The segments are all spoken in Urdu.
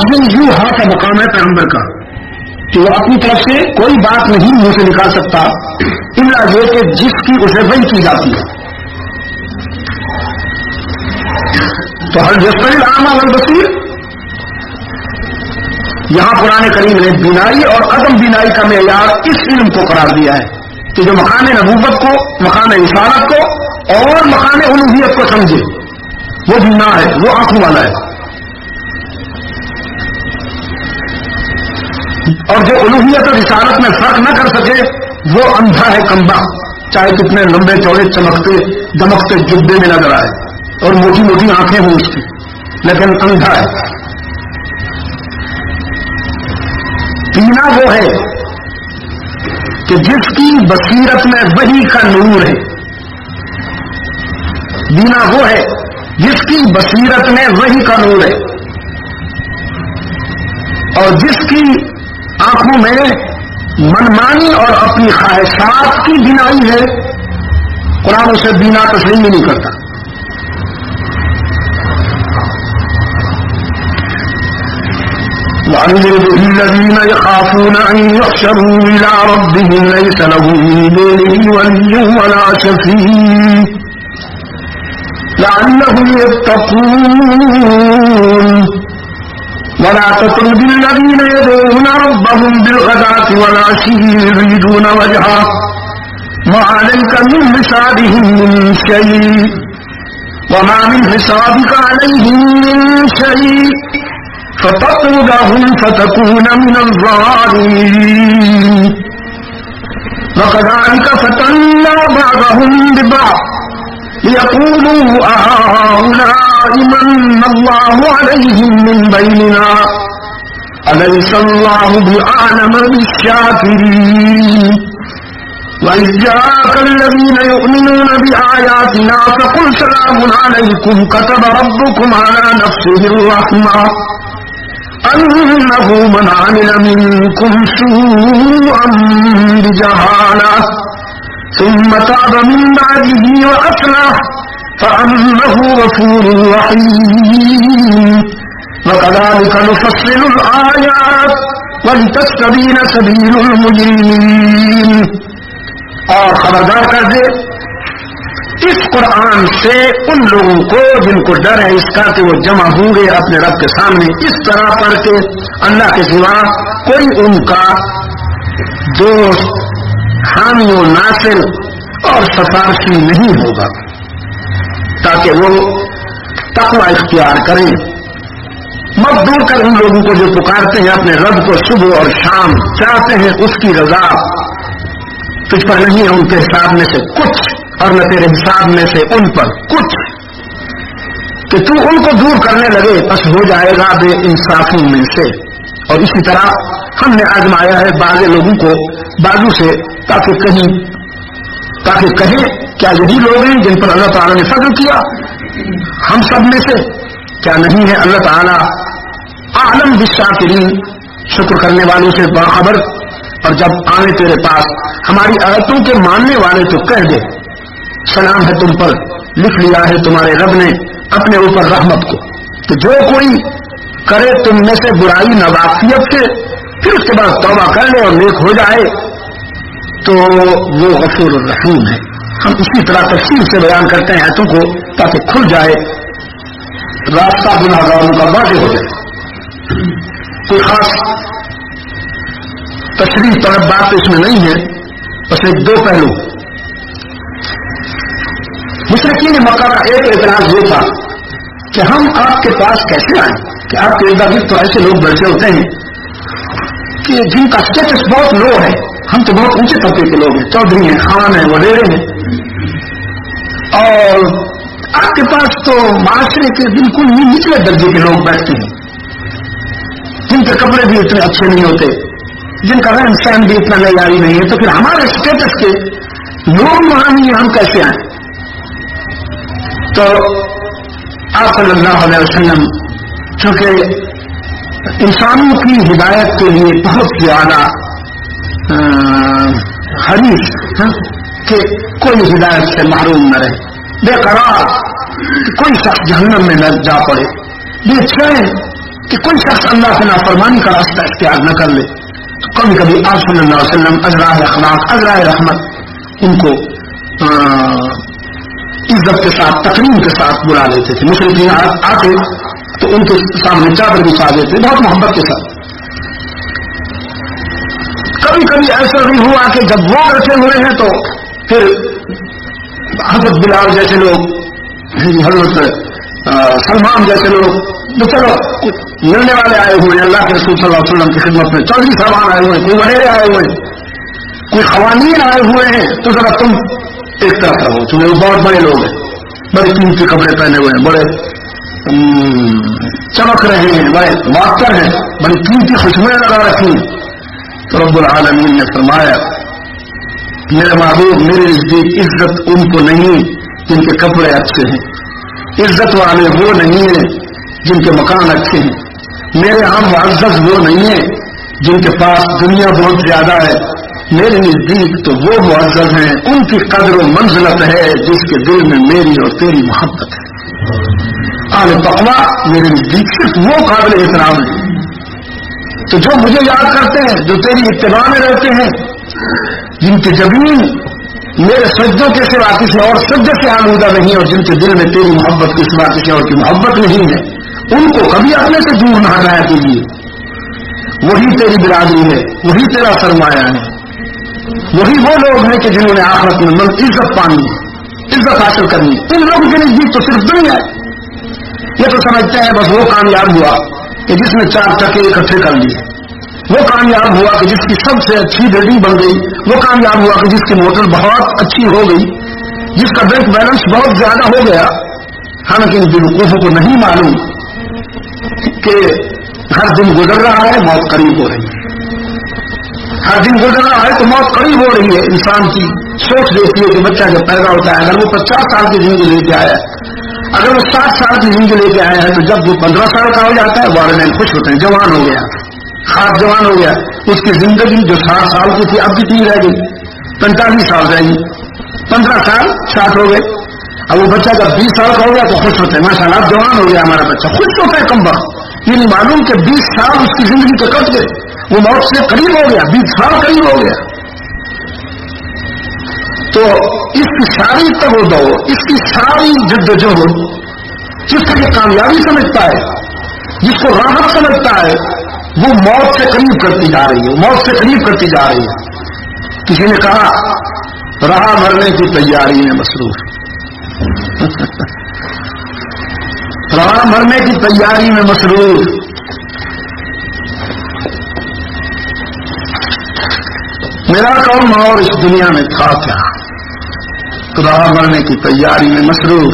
لفظ یوں ہا کا مقام ہے پیغمبر کا کہ وہ اپنی طرف سے کوئی بات نہیں منہ سے نکال سکتا الا یہ کہ جس کی اسے وحی کی جاتی ہے. تو ہر یستوی الاعمی والبصیر، یہاں قرآن کریم نے بینائی اور عدم بینائی کا معیار اس علم کو قرار دیا ہے کہ جو مقام نبوت کو، مقام رسالت کو اور مقام الوہیت کو سمجھے وہ بینا ہے، وہ آنکھوں والا ہے. اور جو الوہیت اور رسالت میں فرق نہ کر سکے وہ اندھا ہے، کمبا، چاہے کتنے لمبے چوڑے چمکتے دمکتے جبے میں نظر آئے اور موٹی موٹی آنکھیں ہوں اس کی، لیکن اندھا ہے. بینا وہ ہے کہ جس کی بصیرت میں وحی کا نور ہے. بینا وہ ہے جس کی بصیرت میں وحی کا نور ہے، اور جس کی آنکھوں میں منمانی اور اپنی خواہشات کی بینائی ہے قرآن اسے بینا تسلیم ہی نہیں کرتا. الذين يخافون أن يحشروا إلى ربهم ليس لهم من دونه ولي ولا شفيع لعلهم يتقون ولا تطرد الذين يدعون ربهم بالغداة والعشي يريدون وجهه ما عليك من حسابهم من شيء وما من حسابك عليهم من شيء فتطردهم فتكون من الظالمين وكذلك فتنا بعضهم ببعض ليقولوا أهؤلاء من الله عليهم من بيننا أليس الله بأعلم بالشاكرين وإذ جاءك الذين يؤمنون بآياتنا فقل سلام عليكم كتب ربكم على نفسه الرحمة أنه من عمل منكم سوءا بجهالة ثم تاب من بعده وأصلح فأنه غفور رحيم وكذلك نفصل الآيات ولتستبين سبيل المجرمين. اور خبردار کر دے اس قرآن سے ان لوگوں کو جن کو ڈر ہے اس کا کہ وہ جمع ہوں گے اپنے رب کے سامنے اس طرح پر کہ اللہ کے سوا کوئی ان کا دوست، حامی و ناصر اور سفارشی نہیں ہوگا، تاکہ وہ تقوی اختیار کریں. مت دور کر ان لوگوں کو جو پکارتے ہیں اپنے رب کو صبح اور شام، چاہتے ہیں اس کی رضا، تجھ پر نہیں ہے ان کے حساب میں سے کچھ اور نہ تیرے حساب میں سے ان پر کچھ، کہ تو ان کو دور کرنے لگے بس ہو جائے گا بے انصافوں میں سے. اور اسی طرح ہم نے آزمایا ہے بعض لوگوں کو بازو سے تاکہ کہیں کیا یہی لوگ ہیں جن پر اللہ تعالیٰ نے فضل کیا؟ ہم سب میں سے کیا نہیں ہے اللہ تعالیٰ عالم بالشاکرین، شکر کرنے والوں سے باخبر؟ اور جب آنے تیرے پاس ہماری آیتوں کے ماننے والے تو کہہ دے سلام ہے تم پر، لکھ لیا ہے تمہارے رب نے اپنے اوپر رحمت کو. تو جو کوئی کرے تم میں سے برائی ناواقفیت سے پھر اس کے بعد توبہ کر لے اور نیک ہو جائے تو وہ غفور الرحیم ہے. ہم اسی طرح تفصیل سے بیان کرتے ہیں آیتوں کو تاکہ کھل جائے راستہ گناہگاروں کا واضح ہو جائے. کوئی خاص تشریح طلب بات اس میں نہیں ہے، بس ایک دو پہلو. مشرکین مکہ کا ایک اعتراض یہ تھا کہ ہم آپ کے پاس کیسے آئیں کہ آپ کے ارد گرد تو ایسے لوگ بیٹھے ہوتے ہیں کہ جن کا اسٹیٹس بہت لو ہے، ہم تو بہت اونچے طبقے کے لوگ ہیں، چودھری ہیں، خان ہیں، وڈیرے ہیں، اور آپ کے پاس تو معاشرے کے بالکل نچلے درجے کے لوگ بیٹھتے ہیں جن کے کپڑے بھی اتنے اچھے نہیں ہوتے، جن کا رہن سہن بھی اتنا معیاری نہیں ہے، تو پھر ہمارے اسٹیٹس کے لوگ وہاں نہیں ہیں، ہم کیسے آئیں؟ تو آپ صلی اللہ علیہ وسلم چونکہ انسانوں کی ہدایت کے لیے بہت زیادہ حریص کہ کوئی ہدایت سے محروم نہ رہے، بے قرار کوئی شخص جہنم میں نہ جا پڑے، بے چین کہ کوئی شخص اللہ سے نافرمانی کا راستہ اختیار نہ کر لے. تو کبھی کبھی آپ صلی اللہ علیہ وسلم ازراء اخلاق ازراء رحمت ان کو عزت کے ساتھ تکریم کے ساتھ بلا لیتے تھے. مشرکین آتے تو ان کے سامنے چادر بچھا دیتے بہت محبت کے ساتھ. کبھی کبھی ایسا بھی ہوا کہ جب وہ بیٹھے ہوئے ہیں تو پھر حضرت بلال جیسے لوگ, حضرت سلمان جیسے لوگ, تو چلو ملنے والے آئے ہوئے ہیں اللہ کے رسول صلی اللہ علیہ وسلم کی خدمت میں, چودھری صاحبان آئے ہوئے ہیں, کوئی وڈیرے آئے ہوئے ہیں, کوئی خوانین آئے ہوئے ہیں, تو ذرا تم ایک طرف رہو, تمہیں بہت بڑے لوگ ہیں, بڑے قیمتی کپڑے پہنے ہوئے ہیں, بڑے چمک رہے ہیں, بڑے معطر ہیں, بڑی قیمتی خوشبوئیں لگا رکھی ہیں. تو رب العالمین نے فرمایا میرے محبوب میرے نزدیک عزت ان کو نہیں جن کے کپڑے اچھے ہیں, عزت والے وہ نہیں ہیں جن کے مکان اچھے ہیں, میرے ہاں معزز وہ نہیں ہیں جن کے پاس دنیا بہت زیادہ ہے, میرے نزدیک تو وہ معزز ہیں ان کی قدر و منزلت ہے جس کے دل میں میری اور تیری محبت ہے. اہل تقویٰ میرے نزدیک صرف وہ قابل احترام ہیں تو جو مجھے یاد کرتے ہیں, جو تیری اتباع میں رہتے ہیں, جن کی جبین میرے سجدوں کے سوا کسی اور سجدے سے آلودہ نہیں اور جن کے دل میں تیری محبت کے سوا کسی اور کی محبت نہیں ہے, ان کو کبھی اپنے سے دور نہ ہٹایا کیجیے. وہی تیری برادری ہے, وہی تیرا سرمایہ ہے, وہی وہ لوگ ہیں کہ جنہوں نے آخرت میں عزت پانی ہے, عزت حاصل کرنی ہے. ان لوگوں کے نزدیک تو صرف دنیا ہے. یہ تو سمجھتے ہیں بس وہ کامیاب ہوا کہ جس نے 4 چکے اکٹھے کر لیے, وہ کامیاب ہوا کہ جس کی سب سے اچھی بلڈنگ بن گئی, وہ کامیاب ہوا کہ جس کی موٹر بہت اچھی ہو گئی, جس کا بینک بیلنس بہت زیادہ ہو گیا. حالانکہ ان بیوقوفوں کو نہیں معلوم کہ ہر دن گزر رہا ہے موت قریب ہو رہی ہے, ہر دن گزر رہا ہے تو موت قریب ہو رہی ہے. انسان کی سوچ دیتی ہے کہ بچہ جب پیدا ہوتا ہے اگر وہ 50 سال کی زندگی لے کے آیا, اگر وہ 60 سال کی زندگی لے کے آیا ہے تو جب وہ 15 سال کا ہو جاتا ہے والدین خوش ہوتے ہیں, جوان ہو گیا, خاص جوان ہو گیا. اس کی زندگی جو 60 سال کی تھی اب بھی 3 رہ گئی, 45 سال رہ گئی, 15 سال 60 ہو گئے. اب وہ بچہ جب 20 سال کا ہو گیا تو خوش ہوتے ہیں, ماشاء اللہ اب جوان ہو گیا ہمارا بچہ, خوش ہوتا ہے. کم وقت یہ نہیں معلوم کہ 20 سال اس کی زندگی کے کٹ گئے, وہ موت سے قریب ہو گیا, 20 سال قریب ہو گیا. تو اس کی ساری تگ و اس کی ساری جدوجہد جس کو یہ کامیابی سمجھتا ہے, جس کو راحت سمجھتا ہے, وہ موت سے قریب کرتی جا رہی ہے, موت سے قریب کرتی جا رہی ہے. کسی نے کہا رہا مرنے کی تیاری میں مصروف, رہا مرنے کی تیاری میں مصروف. میرا کون اور اس دنیا میں تھا کیا, رہا مرنے کی تیاری میں مصروف.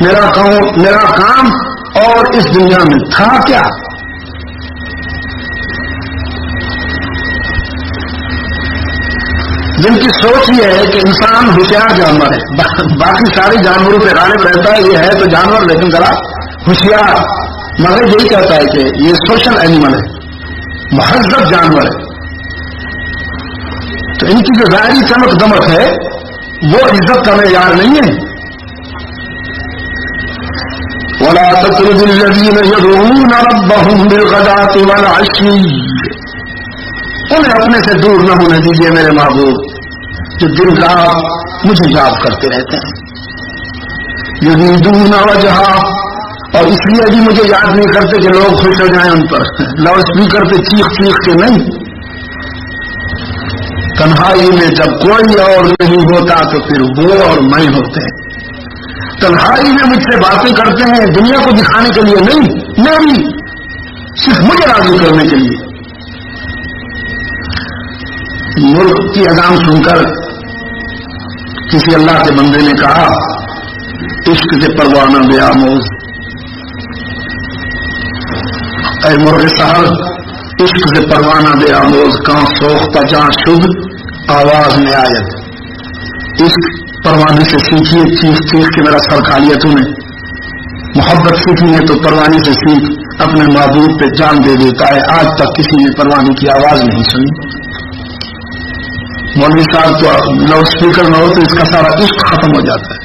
میرا کام اور اس دنیا میں تھا کیا. جن کی سوچ یہ ہے کہ انسان ہوشیار جانور ہے, باقی سارے جانوروں پہ غالب رہتا ہے, یہ ہے تو جانور لیکن ذرا ہوشیار. مگر یہی کہتا ہے کہ یہ سوشل اینیمل ہے, مہذب جانور ہے. تو ان کی جو ظاہری چمک دمک ہے وہ عزت کا معیار نہیں ہے. وَلَا تَطْرُدِ الَّذِينَ يَدْعُونَ رَبَّهُمْ بِالْغَدَاةِ وَالْعَشِيِّ, انہیں اپنے سے دور نہ ہونے دیجیے میرے محبوب جو دن رات مجھے یاد کرتے رہتے ہیں. یریدون وجہہ, اور اس لیے بھی مجھے یاد نہیں کرتے کہ لوگ خوش ہو جائیں ان پر, لاؤڈ اسپیکر پہ چیخ چیخ کے نہیں. تنہائی میں جب کوئی اور نہیں ہوتا تو پھر وہ اور میں ہوتے ہیں. تنہائی میں مجھ سے باتیں کرتے ہیں دنیا کو دکھانے کے لیے نہیں, میری صرف مجھے راضی کرنے کے لیے. ملک کی اذان سن کر کسی اللہ کے بندے نے کہا عشق سے پروانہ بے آموز, اے مرغ سحر عشق سے پروانہ بے آموز, کہاں سوختہ جہاں شدھ آواز میں آیت. عشق پروانے سے سیکھیے, چیخ چیخ کے میرا سر کھا لیا تم نے. محبت سیکھنی ہے تو پروانے سے سیکھ, اپنے معبود پہ جان دے دیتا ہے. آج تک کسی نے پروانے کی آواز نہیں سنی. مولوی صاحب تو لاؤڈ اسپیکر نہ ہو تو اس کا سارا عشق ختم ہو جاتا ہے.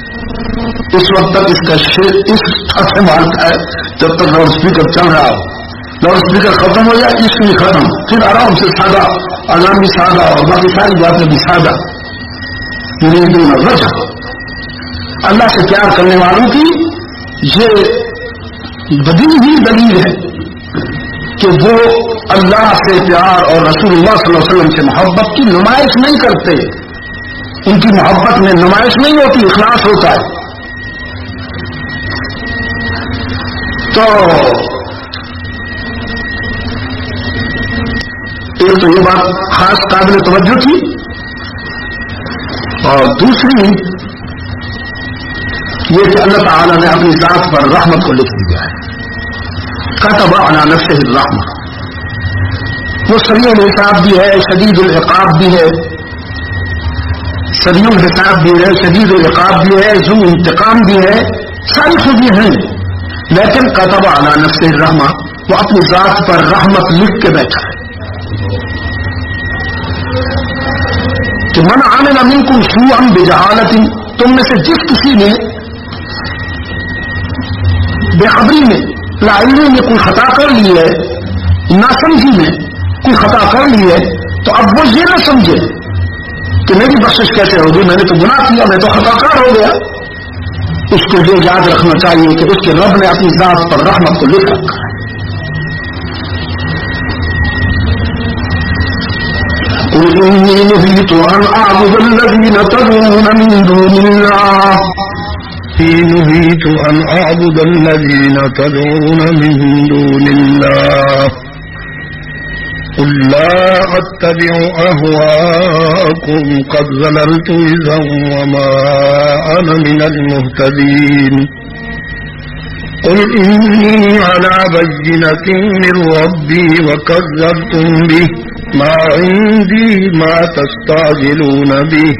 اس وقت تک اس کا عشق ختم مارتا ہے جب تک لاؤڈ اسپیکر چل رہا ہو. لاؤڈ اسپیکر ختم ہو جائے، عشق بھی ختم، پھر آرام سے سادہ، اذان بھی سادہ اور باقی ساری باتیں بھی سادہ. وجہ اللہ سے پیار کرنے والوں کی یہ بدی ہی دلیل ہے کہ وہ اللہ سے پیار اور رسول اللہ صلی اللہ علیہ وسلم سے محبت کی نمائش نہیں کرتے. ان کی محبت میں نمائش نہیں ہوتی، اخلاص ہوتا ہے. تو ایک تو یہ بات خاص قابل توجہ تھی، اور دوسری یہ کہ اللہ تعالیٰ نے اپنی ذات پر رحمت کو لکھ دیا ہے. کتب علی نفسہ الرحمہ، وہ سریع الحساب بھی ہے، شدید العقاب بھی ہے، سریع الحساب بھی ہے، شدید العقاب بھی ہے، ذو انتقام بھی ہے، ساری خوبیاں ہیں. لیکن کتب علی نفسہ الرحمہ، وہ اپنی ذات پر رحمت لکھ کے بیٹھا ہے کہ من عمل منکم سوءا بجہالۃ، تم میں سے جس کسی نے بے خبری میں، لاعلمی میں کوئی خطا کر لی ہے، ناسمجھی میں کوئی خطا کر لی ہے، تو اب وہ یہ نہ سمجھے کہ میری بخشش کیسے ہوگی، میں نے تو گناہ کیا، میں تو خطا کار ہو گیا. اس کو یہ یاد رکھنا چاہیے کہ اس کے رب نے اپنی ذات پر رحمت کو لکھ رکھا ہے. قل إني نهيت أن أعبد الذين تدعون من دون الله نهيت أن أعبد الذين تدعون من دون الله قل لا أتبع أهواءكم قد ضللت إذا وما أنا من المهتدين قل إني على بينة من ربي وكذبتم به ما عندي ما تستعجلون به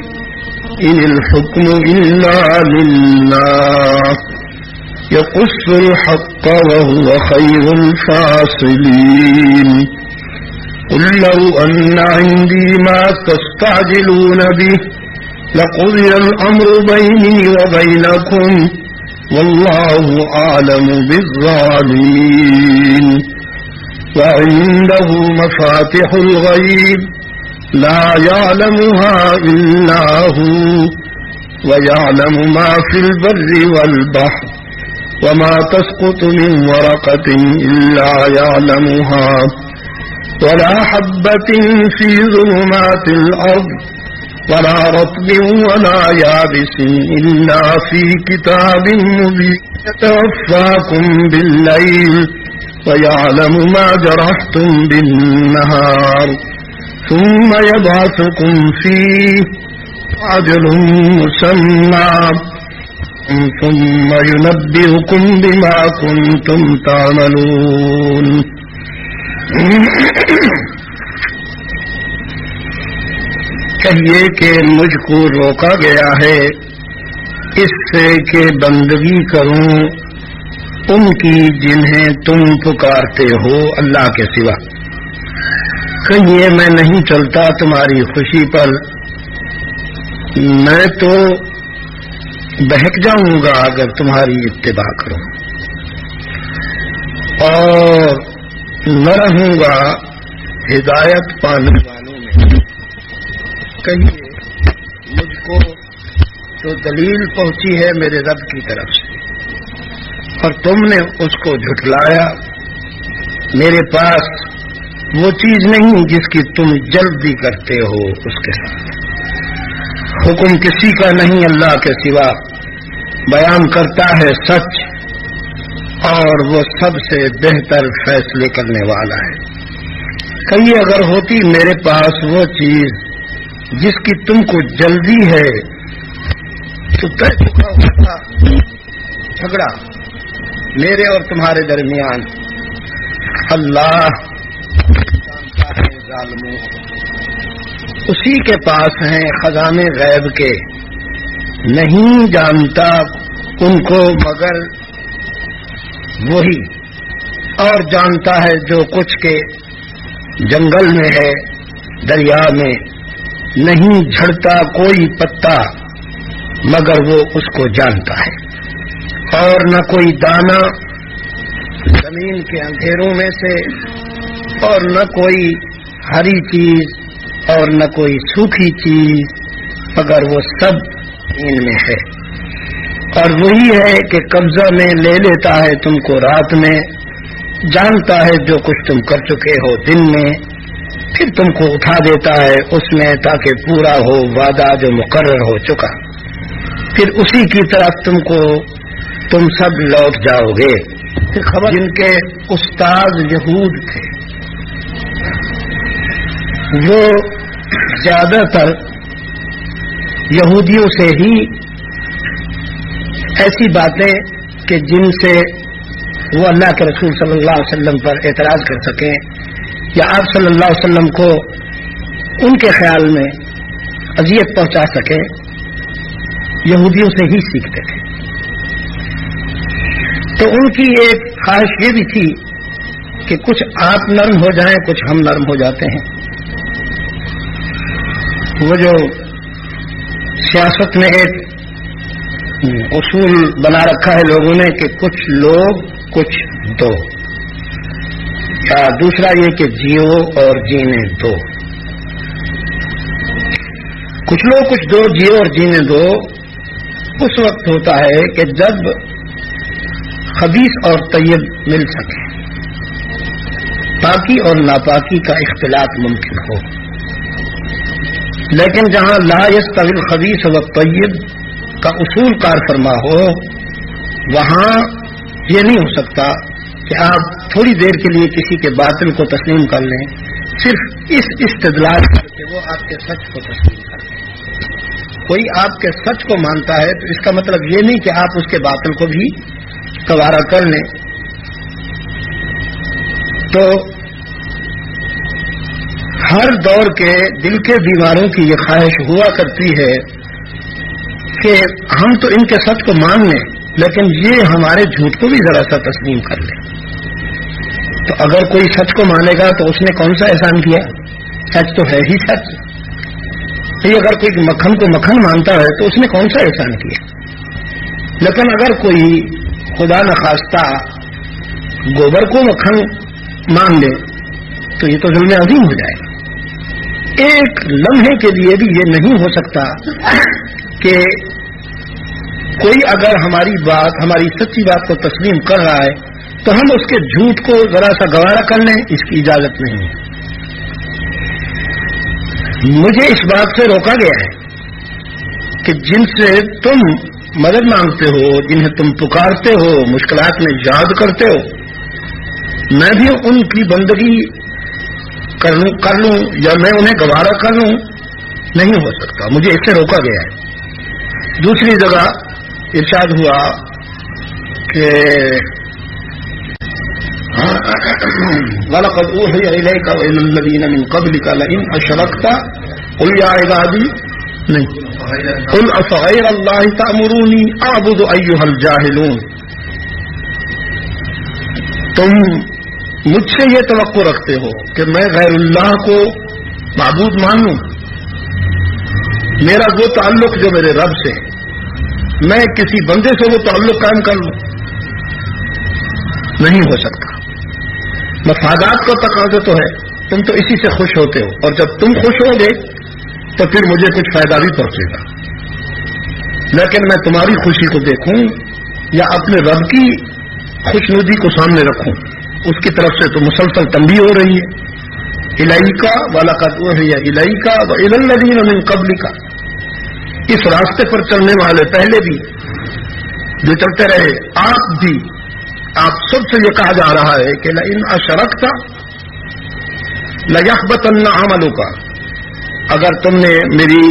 إن الحكم إلا لله يقص الحق وهو خير الفاصلين قل لو أن عندي ما تستعجلون به لقضي الأمر بيني وبينكم والله أعلم بالظالمين وعنده مفاتح الغيب لا يعلمها إلا هو ويعلم ما في البر والبحر وما تسقط من ورقة إلا يعلمها ولا حبة في ظلمات الأرض ولا رطب ولا يابس إلا في كتاب مبين يتوفاكم بالليل ويعلم ما جرحتم بالنهار ثم يبعثكم فيه أجل مسمى ثم ينبئكم بما كنتم تعملون. کہیے کہ مجھ کو روکا گیا ہے اس سے کہ بندگی کروں ان کی جنہیں تم پکارتے ہو اللہ کے سوا. کہیے میں نہیں چلتا تمہاری خوشی پر، میں تو بہک جاؤں گا اگر تمہاری اتباع کروں اور نہ رہوں گا ہدایت پانے والوں میں. کہیے مجھ کو تو دلیل پہنچی ہے میرے رب کی طرف سے اور تم نے اس کو جھٹلایا. میرے پاس وہ چیز نہیں جس کی تم جلدی کرتے ہو اس کے ساتھ. حکم کسی کا نہیں اللہ کے سوا، بیان کرتا ہے سچ اور وہ سب سے بہتر فیصلے کرنے والا ہے. کہیں اگر ہوتی میرے پاس وہ چیز جس کی تم کو جلدی ہے تو طے چکا ہوتا جھگڑا میرے اور تمہارے درمیان. اللہ جانتا ہے ظالموں، اسی کے پاس ہیں خزانے غیب کے، نہیں جانتا ان کو مگر وہی، اور جانتا ہے جو کچھ کے جنگل میں ہے دریا میں، نہیں جھڑتا کوئی پتا مگر وہ اس کو جانتا ہے، اور نہ کوئی دانہ زمین کے اندھیروں میں سے، اور نہ کوئی ہری چیز اور نہ کوئی سوکھی چیز، مگر وہ سب ان میں ہے۔ اور وہی ہے کہ قبضہ میں لے لیتا ہے تم کو رات میں، جانتا ہے جو کچھ تم کر چکے ہو دن میں، پھر تم کو اٹھا دیتا ہے اس میں تاکہ پورا ہو وعدہ جو مقرر ہو چکا، پھر اسی کی طرف تم سب لوٹ جاؤ گے۔ پھر خبر جن کے استاد یہود تھے وہ زیادہ تر یہودیوں سے ہی ایسی باتیں کہ جن سے وہ اللہ کے رسول صلی اللہ علیہ وسلم پر اعتراض کر سکیں یا آپ صلی اللہ علیہ وسلم کو ان کے خیال میں اذیت پہنچا سکیں، یہودیوں سے ہی سیکھتے تھے۔ تو ان کی ایک خواہش یہ بھی تھی کہ کچھ آپ نرم ہو جائیں، کچھ ہم نرم ہو جاتے ہیں۔ وہ جو سیاست میں ایک اصول بنا رکھا ہے لوگوں نے کہ کچھ لوگ کچھ دو، یا دوسرا یہ کہ جیو اور جینے دو۔ کچھ لوگ کچھ دو، جیو اور جینے دو اس وقت ہوتا ہے کہ جب خبیث اور طیب مل سکے، پاکی اور ناپاکی کا اختلاط ممکن ہو۔ لیکن جہاں لا یستوی الخبیث والطیب کا اصول کار فرما ہو، وہاں یہ نہیں ہو سکتا کہ آپ تھوڑی دیر کے لیے کسی کے باطل کو تسلیم کر لیں صرف اس استدلال کر کے وہ آپ کے سچ کو تسلیم کر لیں۔ کوئی آپ کے سچ کو مانتا ہے تو اس کا مطلب یہ نہیں کہ آپ اس کے باطل کو بھی گوارا کر لیں۔ تو ہر دور کے دل کے بیماروں کی یہ خواہش ہوا کرتی ہے کہ ہم تو ان کے سچ کو مان لیں لیکن یہ ہمارے جھوٹ کو بھی ذرا سا تسلیم کر لیں۔ تو اگر کوئی سچ کو مانے گا تو اس نے کون سا احسان کیا؟ سچ تو ہے ہی سچ۔ اگر کوئی مکھن کو مکھن مانتا ہے تو اس نے کون سا احسان کیا؟ لیکن اگر کوئی خدا نخواستہ گوبر کو مکھن مان لے تو یہ تو ظلم عظیم ہو جائے گا۔ ایک لمحے کے لیے بھی یہ نہیں ہو سکتا کہ کوئی اگر ہماری بات، ہماری سچی بات کو تسلیم کر رہا ہے تو ہم اس کے جھوٹ کو ذرا سا گوارا کر لیں، اس کی اجازت نہیں ہے۔ مجھے اس بات سے روکا گیا ہے کہ جن سے تم مدد مانگتے ہو، جنہیں تم پکارتے ہو، مشکلات میں یاد کرتے ہو، میں بھی ان کی بندگی کر لوں یا میں انہیں گوارا کر لوں، نہیں ہو سکتا، مجھے اس سے روکا گیا ہے۔ دوسری جگہ ارشاد ہوا کہ وَلَقَدْ أُوحِيَ إِلَيْكَ وَإِلَى الَّذِينَ مِن قَبْلِكَ لَئِنْ أَشْرَكْتَ قُلْ يَا عِبَادِي قُلْ أَفَغَيْرَ اللَّهِ تَأْمُرُونِي أَعْبُدُ أَيُّهَا الْجَاهِلُونَ۔ تم مجھ سے یہ توقع رکھتے ہو کہ میں غیر اللہ کو معبود مانوں، میرا وہ تعلق جو میرے رب سے ہے، میں کسی بندے سے وہ تعلق قائم کر لوں، نہیں ہو سکتا۔ مفادات کا تقاضا تو ہے، تم تو اسی سے خوش ہوتے ہو، اور جب تم خوش ہو گے تو پھر مجھے کچھ فائدہ بھی پہنچے گا، لیکن میں تمہاری خوشی کو دیکھوں یا اپنے رب کی خوشنودی کو سامنے رکھوں، اس کی طرف سے تو مسلسل تنبیہ ہو رہی ہے۔ الیک وَلَقَدْ أُوحِیَ الیک وَإِلَى الَّذِینَ مِن قَبْلِکَ، اس راستے پر چلنے والے پہلے بھی جو چلتے رہے، آپ بھی، آپ سب سے یہ کہا جا رہا ہے کہ لئن اشرکت لیحبطن عملک، اگر تم نے میری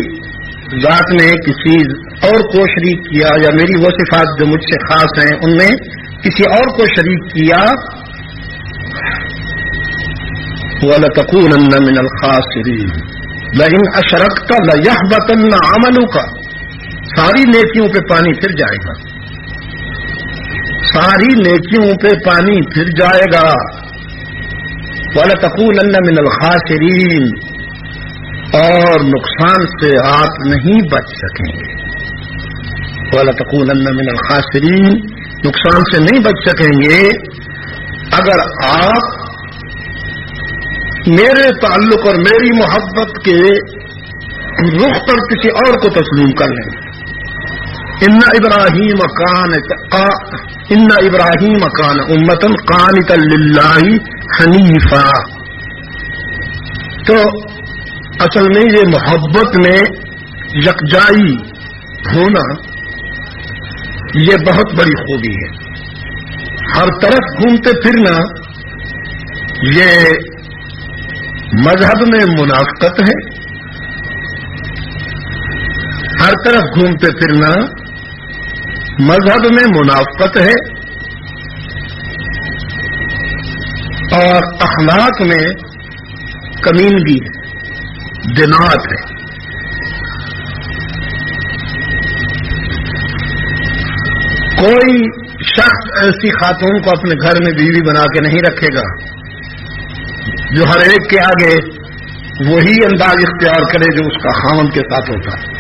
ذات میں کسی اور کو شریک کیا یا میری وہ صفات جو مجھ سے خاص ہیں ان میں کسی اور کو شریک کیا، وَلَتَكُونَنَّ مِنَ الْخَاسِرِينَ، لئن اشرکت لیحبطن عملک، ساری نیکیوں پہ پانی پھر جائے گا، ساری نیکیوں پہ پانی پھر جائے گا۔ وَلَتَكُونَنَّ مِنَ الْخَاسِرِينَ، اور نقصان سے آپ نہیں بچ سکیں گے۔ وَلَتَكُونَنَّ مِنَ الْخَاسِرِينَ، نقصان سے نہیں بچ سکیں گے۔ اگر آپ میرے تعلق اور میری محبت کے رخ پر کسی اور کو تسلیم کر لیں گے. ان ابراہیم کان امتا قانتا للہ حنیفا. تو اصل میں یہ محبت میں یکجائی ہونا یہ بہت بڑی خوبی ہے. ہر طرف گھومتے پھرنا یہ مذہب میں منافقت ہے. ہر طرف گھومتے پھرنا مذہب میں منافقت ہے اور اخلاق میں کمینگی ہے، دنات ہے. کوئی شخص ایسی خاتون کو اپنے گھر میں بیوی بنا کے نہیں رکھے گا جو ہر ایک کے آگے وہی انداز اختیار کرے جو اس کا خاوند کے ساتھ ہوتا ہے.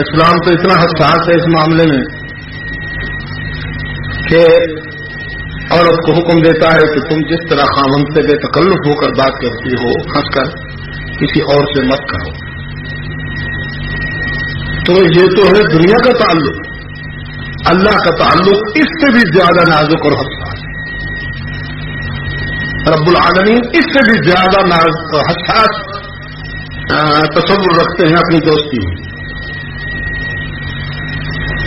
اسلام تو اتنا حساس ہے اس معاملے میں کہ عورت کو حکم دیتا ہے کہ تم جس طرح خاوند سے بے تکلف ہو کر بات کرتی ہو ہنس کر کسی اور سے مت کرو. تو یہ تو ہے دنیا کا تعلق. اللہ کا تعلق اس سے بھی زیادہ نازک اور حساس ہے. رب العالمین اس سے بھی زیادہ نازک اور حساس تصور رکھتے ہیں اپنی دوستی میں.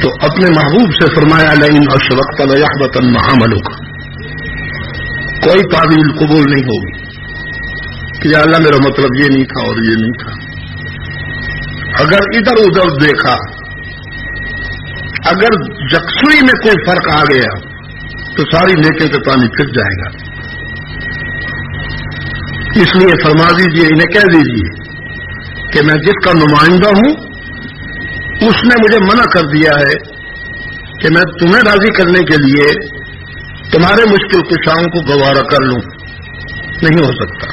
تو اپنے محبوب سے فرمایا لئن اشرکت لیحبطن عملک. کوئی تعویل قبول نہیں ہوگی کہ یا اللہ میرا مطلب یہ نہیں تھا اور یہ نہیں تھا. اگر ادھر ادھر دیکھا، اگر یکسوئی میں کوئی فرق آ گیا تو ساری نیکی پہ پانی پھر جائے گا. اس لیے فرما دیجئے، انہیں کہہ دیجئے کہ میں جس کا نمائندہ ہوں اس نے مجھے منع کر دیا ہے کہ میں تمہیں راضی کرنے کے لیے تمہارے مشکل کشاؤں کو گوارا کر لوں. نہیں ہو سکتا.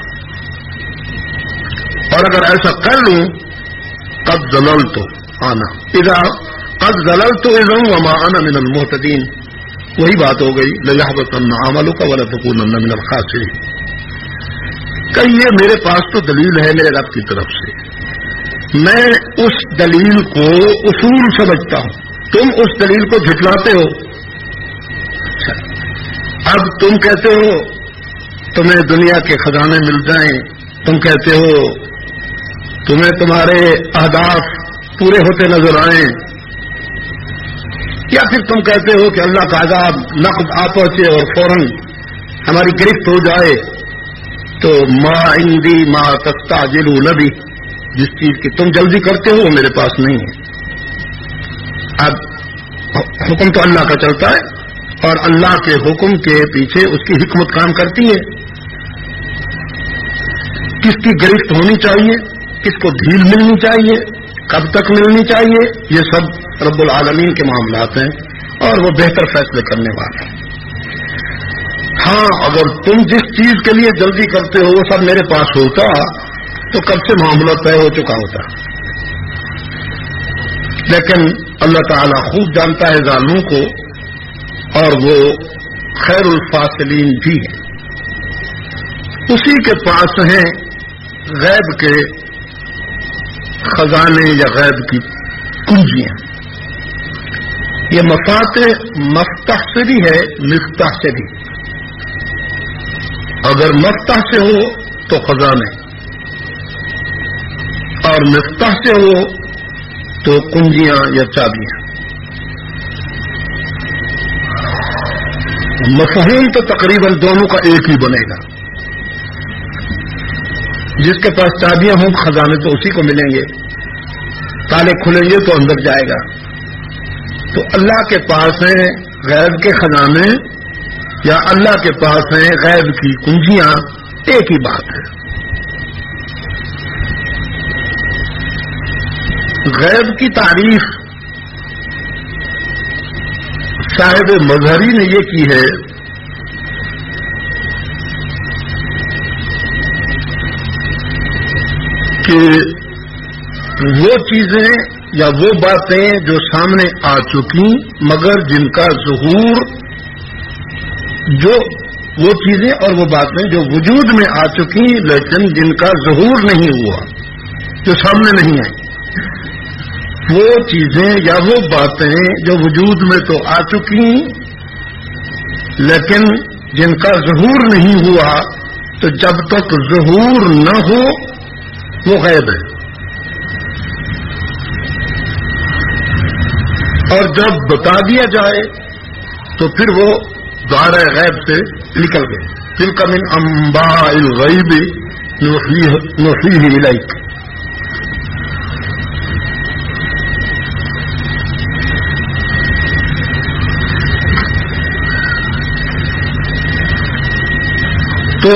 اور اگر ایسا کر لوں قد ضللت انا اذا قد ضللت اذا وما انا من المهتدين. وہی بات ہو گئی لیحبطن عملک ولا تکونن من الخاسرین. کہ یہ میرے پاس تو دلیل ہے میرے رب کی طرف سے، میں اس دلیل کو اصول سمجھتا ہوں، تم اس دلیل کو جھٹلاتے ہو. اب تم کہتے ہو تمہیں دنیا کے خزانے مل جائیں، تم کہتے ہو تمہیں تمہارے اہداف پورے ہوتے نظر آئیں، یا پھر تم کہتے ہو کہ اللہ کا عذاب نقد آ پہنچے اور فوراً ہماری گرفت ہو جائے. تو ما عندی ما تستعجلون بھی، جس چیز کی تم جلدی کرتے ہو وہ میرے پاس نہیں ہے. اب حکم تو اللہ کا چلتا ہے اور اللہ کے حکم کے پیچھے اس کی حکمت کام کرتی ہے. کس کی گرفت ہونی چاہیے، کس کو ڈھیل ملنی چاہیے، کب تک ملنی چاہیے، یہ سب رب العالمین کے معاملات ہیں اور وہ بہتر فیصلے کرنے والا ہے. ہاں اگر تم جس چیز کے لیے جلدی کرتے ہو وہ سب میرے پاس ہوتا تو کب سے معاملہ طے ہو چکا ہوتا. لیکن اللہ تعالیٰ خوب جانتا ہے ظالموں کو، اور وہ خیر الفاصلین بھی ہے. اسی کے پاس ہیں غیب کے خزانے یا غیب کی کنجیاں. یہ مفاتح مفتاح سے بھی ہے، مفتاح سے بھی. اگر مفتاح سے ہو تو خزانے، اور مفتاح سے ہو تو کنجیاں یا چابیاں. مفہوم تو تقریباً دونوں کا ایک ہی بنے گا. جس کے پاس چابیاں ہوں خزانے تو اسی کو ملیں گے، تالے کھلیں گے تو اندر جائے گا. تو اللہ کے پاس ہیں غیب کے خزانے یا اللہ کے پاس ہیں غیب کی کنجیاں، ایک ہی بات ہے. غیب کی تعریف صاحب مظہری نے یہ کی ہے کہ وہ چیزیں یا وہ باتیں جو سامنے آ چکی مگر جن کا ظہور، جو وہ چیزیں اور وہ باتیں جو وجود میں آ چکی لیکن جن کا ظہور نہیں ہوا، جو سامنے نہیں آئی، وہ چیزیں یا وہ باتیں جو وجود میں تو آ چکی لیکن جن کا ظہور نہیں ہوا، تو جب تک ظہور نہ ہو وہ غیب ہے، اور جب بتا دیا جائے تو پھر وہ دائرہ غیب سے نکل گئے۔ تلک من انباء الغیب نوحیہ الیک۔ تو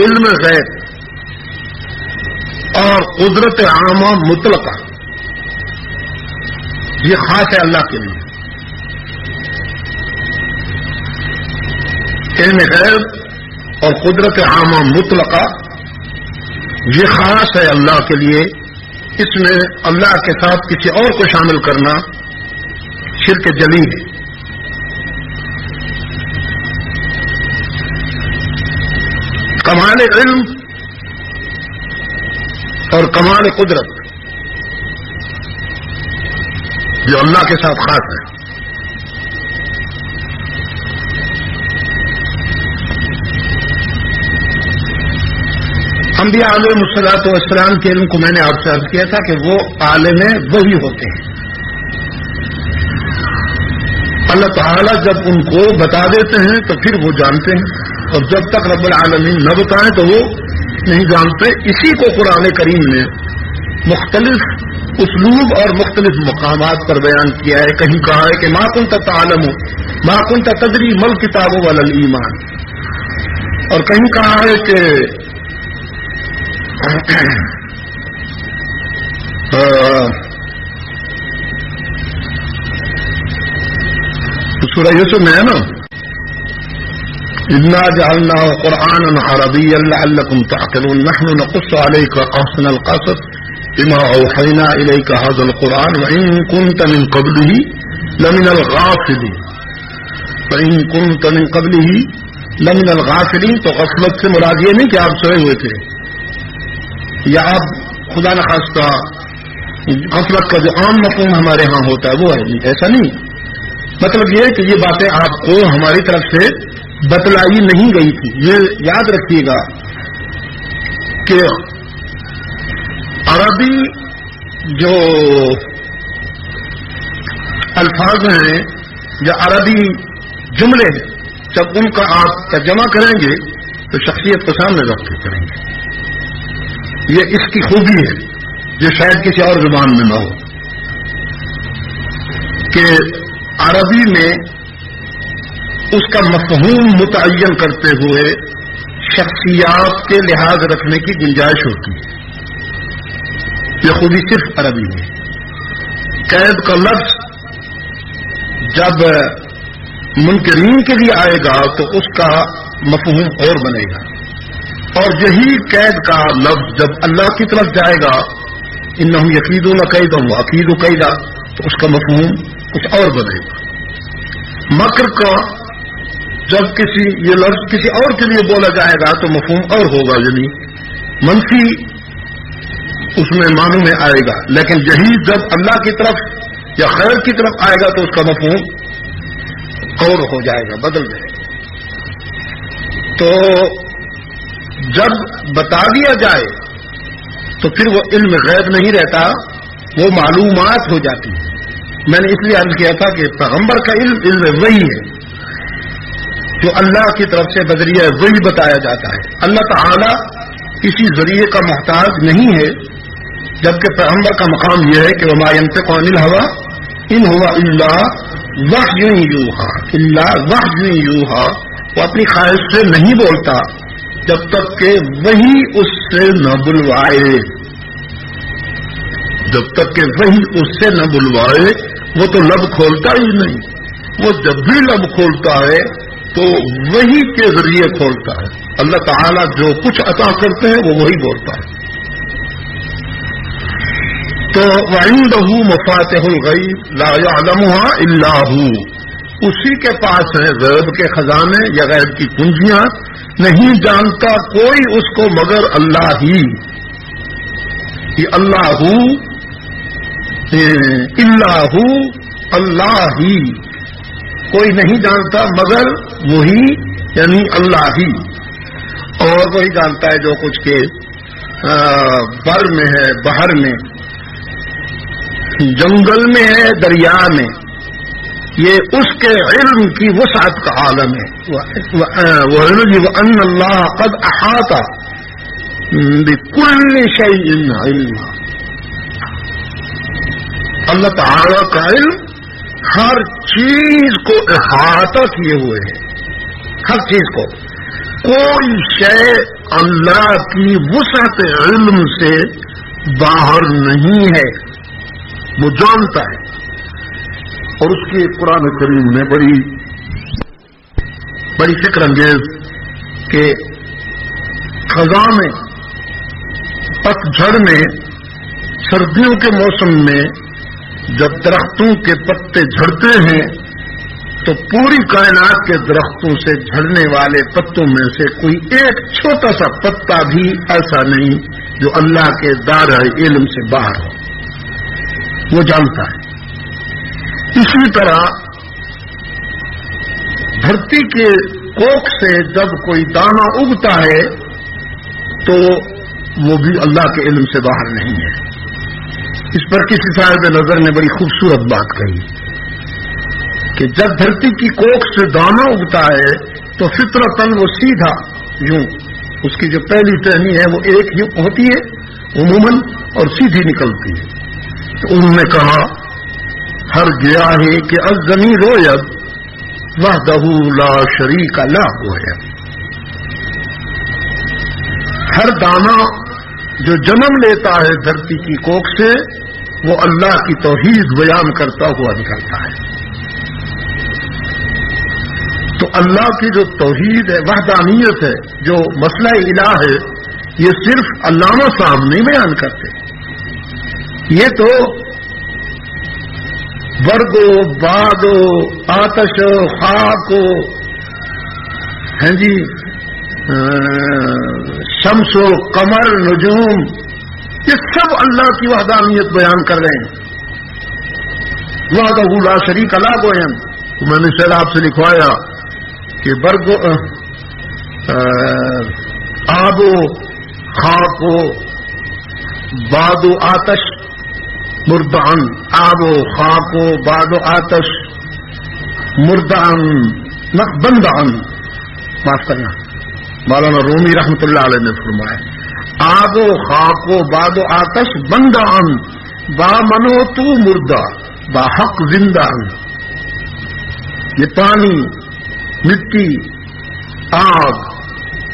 علم غیب اور قدرت عامہ مطلقہ یہ خاص ہے اللہ کے لیے۔ علم غیب اور قدرت عامہ مطلقہ یہ خاص ہے اللہ کے لیے، اس میں اللہ کے ساتھ کسی اور کو شامل کرنا شرک جلی ہے۔ کمال علم اور کمال قدرت جو اللہ کے ساتھ خاص ہے۔ انبیاء علیہ الصلوۃ والسلام کے علم کو میں نے آپ سے عرض کیا تھا کہ وہ عالم وحی ہوتے ہیں۔ اللہ تعالیٰ جب ان کو بتا دیتے ہیں تو پھر وہ جانتے ہیں، اور جب تک رب العالمین نہ بتائیں تو وہ نہیں جانتے۔ اسی کو قرآن کریم نے مختلف اسلوب اور مختلف مقامات پر بیان کیا ہے۔ کہیں کہا ہے کہ ما کنت تعلم ما کنت تدری ما الکتاب ولا الایمان، اور کہیں کہا ہے کہ سورہ یوسف میں ہے نا، انا جعلناه قرآنا عربيا لعلكم تعقلون نحن نقص عليك احسن القصص بما اوحينا اليك هذا القرآن وان كنت من قبله لمن الغافلين فان كنت من قبله لمن الغافلين۔ تو غفلت سے مراد یہ نہیں کہ آپ سوئے ہوئے تھے یا آپ خدا نخواستہ غفلت کا جو عام مفہوم ہمارے ہاں ہوتا ہے وہ ہے، ایسا نہیں۔ مطلب یہ کہ یہ باتیں آپ کو ہماری طرف سے بتلائی نہیں گئی تھی۔ یہ یاد رکھیے گا کہ عربی جو الفاظ ہیں یا عربی جملے ہیں، جب ان کا آپ ترجمہ کریں گے تو شخصیت کو سامنے رکھ کے کریں گے۔ یہ اس کی خوبی ہے جو شاید کسی اور زبان میں نہ ہو، کہ عربی میں اس کا مفہوم متعین کرتے ہوئے شخصیات کے لحاظ رکھنے کی گنجائش ہوتی ہے۔ یہ خوبی صرف عربی میں۔ قید کا لفظ جب منکرین کے لیے آئے گا تو اس کا مفہوم اور بنے گا، اور یہی قید کا لفظ جب اللہ کی طرف جائے گا انہم یکیدون کیدا واکید کیدا، تو اس کا مفہوم کچھ اور بنے گا۔ مکر کا جب یہ لفظ کسی اور کے لیے بولا جائے گا تو مفہوم اور ہوگا، یعنی منفی اس میں معنوں میں آئے گا، لیکن یہی جب اللہ کی طرف یا خیر کی طرف آئے گا تو اس کا مفہوم اور ہو جائے گا، بدل جائے گا۔ تو جب بتا دیا جائے تو پھر وہ علم غیب نہیں رہتا، وہ معلومات ہو جاتی ہے۔ میں نے اس لیے عرض کیا تھا کہ پیغمبر کا علم وہی ہے جو اللہ کی طرف سے بذریعہ وہی بتایا جاتا ہے۔ اللہ تعالی کسی ذریعے کا محتاج نہیں ہے، جبکہ پیغمبر کا مقام یہ ہے کہ وما ينطق عن الهوى ان هو الا وحی یوحی، الا وحی یوحی، وہ اپنی خواہش سے نہیں بولتا جب تک کہ وہی اس سے نہ بلوائے، جب تک کہ وہی اس سے نہ بلوائے وہ تو لب کھولتا ہی نہیں۔ وہ جب بھی لب کھولتا ہے تو وہی کے ذریعے کھولتا ہے۔ اللہ تعالیٰ جو کچھ عطا کرتے ہیں وہ وہی بولتا ہے۔ تو وعنده مفاتح الغیب لا يعلمها الا هو، اسی کے پاس ہیں غیب کے خزانے یا غیب کی کنجیاں، نہیں جانتا کوئی اس کو مگر اللہ ہی. یہ اللہ اللہ اللہ ہی، کوئی نہیں جانتا مگر وہی یعنی اللہ ہی. اور وہی جانتا ہے جو کچھ کے بر میں ہے، بحر میں، جنگل میں ہے، دریا میں، یہ اس کے علم کی وسعت کا عالم ہے. وَأَنَّ اللَّهَ قَدْ أَحَاطَ بِكُلِّ شَيْءٍ عِلْمًا، اللہ تعالی کا علم ہر چیز کو احاطہ کیے ہوئے ہے، ہر چیز کو. کوئی شے اللہ کی وسعت علم سے باہر نہیں ہے، وہ جانتا ہے. اور اس کی قرآن کریم میں بڑی فکر انگیز کہ خزاں میں، پت جھڑ میں، سردیوں کے موسم میں جب درختوں کے پتے جھڑتے ہیں تو پوری کائنات کے درختوں سے جھڑنے والے پتوں میں سے کوئی ایک چھوٹا سا پتا بھی ایسا نہیں جو اللہ کے دائرہ علم سے باہر ہو، وہ جانتا ہے. اسی طرح دھرتی کے کوکھ سے جب کوئی دانہ اگتا ہے تو وہ بھی اللہ کے علم سے باہر نہیں ہے. اس پر کسی صاحب نظر نے بڑی خوبصورت بات کہی کہ جب دھرتی کی کوکھ سے دانہ اگتا ہے تو فطرتاً وہ سیدھا یوں، اس کی جو پہلی ٹہنی ہے وہ ایک ہی ہوتی ہے عموماً اور سیدھی نکلتی ہے. تو انہوں نے کہا ہر گیا ہے کہ الزمین رویت وحدہ لا شریک لہ گوید. ہر دانہ جو جنم لیتا ہے دھرتی کی کوکھ سے وہ اللہ کی توحید بیان کرتا ہوا نکلتا ہے. تو اللہ کی جو توحید ہے، وحدانیت ہے، جو مسئلہ الہ ہے، یہ صرف علامہ صاحب نہیں بیان کرتے. یہ تو برگ و باد و آتش و خاک و شمس و قمر نجوم، یہ سب اللہ کی وحدانیت بیان کر رہے ہیں. وحدہ لا شریک لہ گوئن. تو میں نے شاید آپ سے لکھوایا کہ برگ آب و خاک و باد و آتش مردان، آب و خاک و باد و آتش مردان بندان، معاف کرنا مولانا رومی رحمت اللہ علیہ نے فرمایا آب و خاک و باد و آتش بندان با منو تو مردہ با حق زندہ. یہ پانی، مٹی، آگ،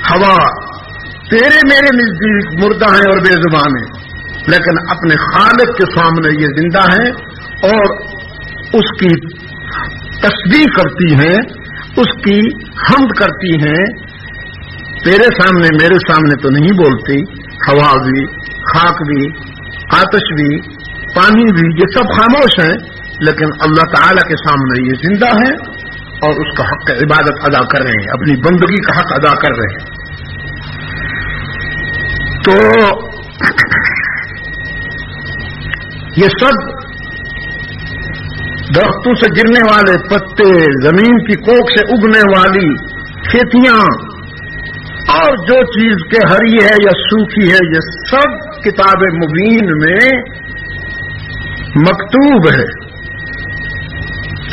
ہوا تیرے میرے نزدیک مردہ ہیں اور بے زبان ہیں، لیکن اپنے خالق کے سامنے یہ زندہ ہیں اور اس کی تسبیح کرتی ہیں، اس کی حمد کرتی ہیں. تیرے سامنے میرے سامنے تو نہیں بولتی. ہوا بھی، خاک بھی، آتش بھی، پانی بھی، یہ سب خاموش ہیں، لیکن اللہ تعالی کے سامنے یہ زندہ ہیں اور اس کا حق عبادت ادا کر رہے ہیں، اپنی بندگی کا حق ادا کر رہے ہیں. تو یہ سب درختوں سے گرنے والے پتے، زمین کی کوکھ سے اگنے والی کھیتیاں اور جو چیز کہ ہری ہے یا سوکھی ہے، یہ سب کتاب مبین میں مکتوب ہے.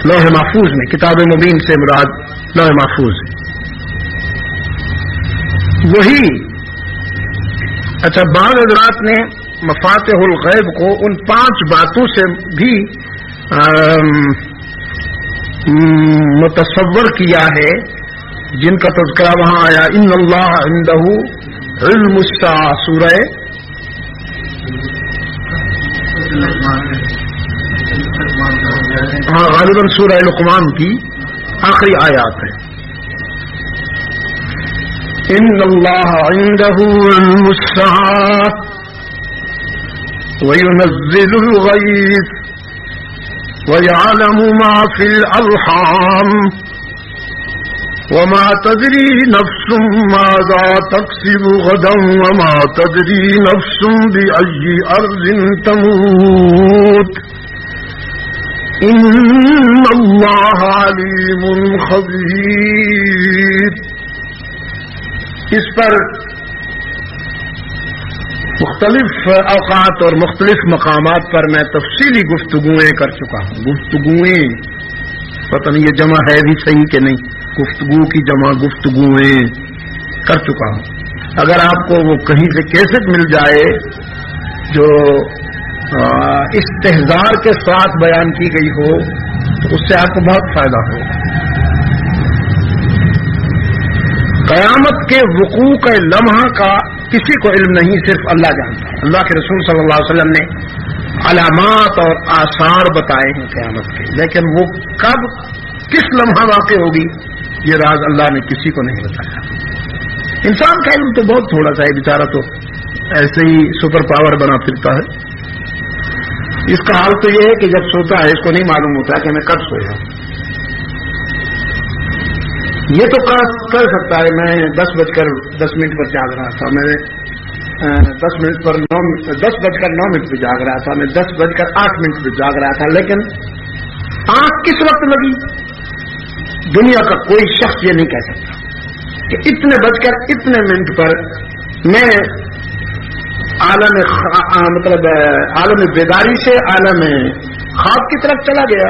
لوح محفوظ میں، کتاب مبین سے مراد لوح محفوظ ہے. وہی اچھا، بعض حضرات نے مفاتح الغیب کو ان 5 باتوں سے بھی متصور کیا ہے جن کا تذکرہ وہاں آیا. ان اللہ عنده علم الساعہ، سورہ غالباً سورہ لقمان کی آخری آیات ہے. ان اللہ عنده علم الساعہ وَيُنَزِّلُ الْغَيْثَ وَيَعْلَمُ مَا فِي الْأَرْحَامِ وَمَا تَدْرِي نَفْسٌ مَاذَا تَكْسِبُ غَدًا وَمَا تَدْرِي نَفْسٌ بِأَيِّ أَرْضٍ تَمُوتُ إِنَّ اللَّهَ عَلِيمٌ خَبِيرٌ. اس پر مختلف اوقات اور مختلف مقامات پر میں تفصیلی گفتگویں کر چکا ہوں. گفتگویں پتہ نہیں یہ جمع ہے بھی صحیح کہ نہیں. گفتگو کی جمع گفتگویں کر چکا ہوں. اگر آپ کو وہ کہیں سے کیسٹ مل جائے جو استحضار کے ساتھ بیان کی گئی ہو تو اس سے آپ کو بہت فائدہ ہو. قیامت کے وقوع کا لمحہ کا کسی کو علم نہیں، صرف اللہ جانتا ہے. اللہ کے رسول صلی اللہ علیہ وسلم نے علامات اور آثار بتائے ہیں قیامت کے، لیکن وہ کب کس لمحہ واقع ہوگی یہ راز اللہ نے کسی کو نہیں بتایا. انسان کا علم تو بہت تھوڑا سا ہے، بیچارہ تو ایسے ہی سپر پاور بنا پھرتا ہے. اس کا حال تو یہ ہے کہ جب سوتا ہے اس کو نہیں معلوم ہوتا کہ میں کب سویا. یہ تو کر سکتا ہے میں 10:10 پر جاگ رہا تھا، میں 10:09 پہ جاگ رہا تھا، میں 10:08 پہ جاگ رہا تھا، لیکن آنکھ کس وقت لگی دنیا کا کوئی شخص یہ نہیں کہہ سکتا کہ اتنے منٹ پر میں عالم بیداری سے عالم خواب کی طرف چلا گیا.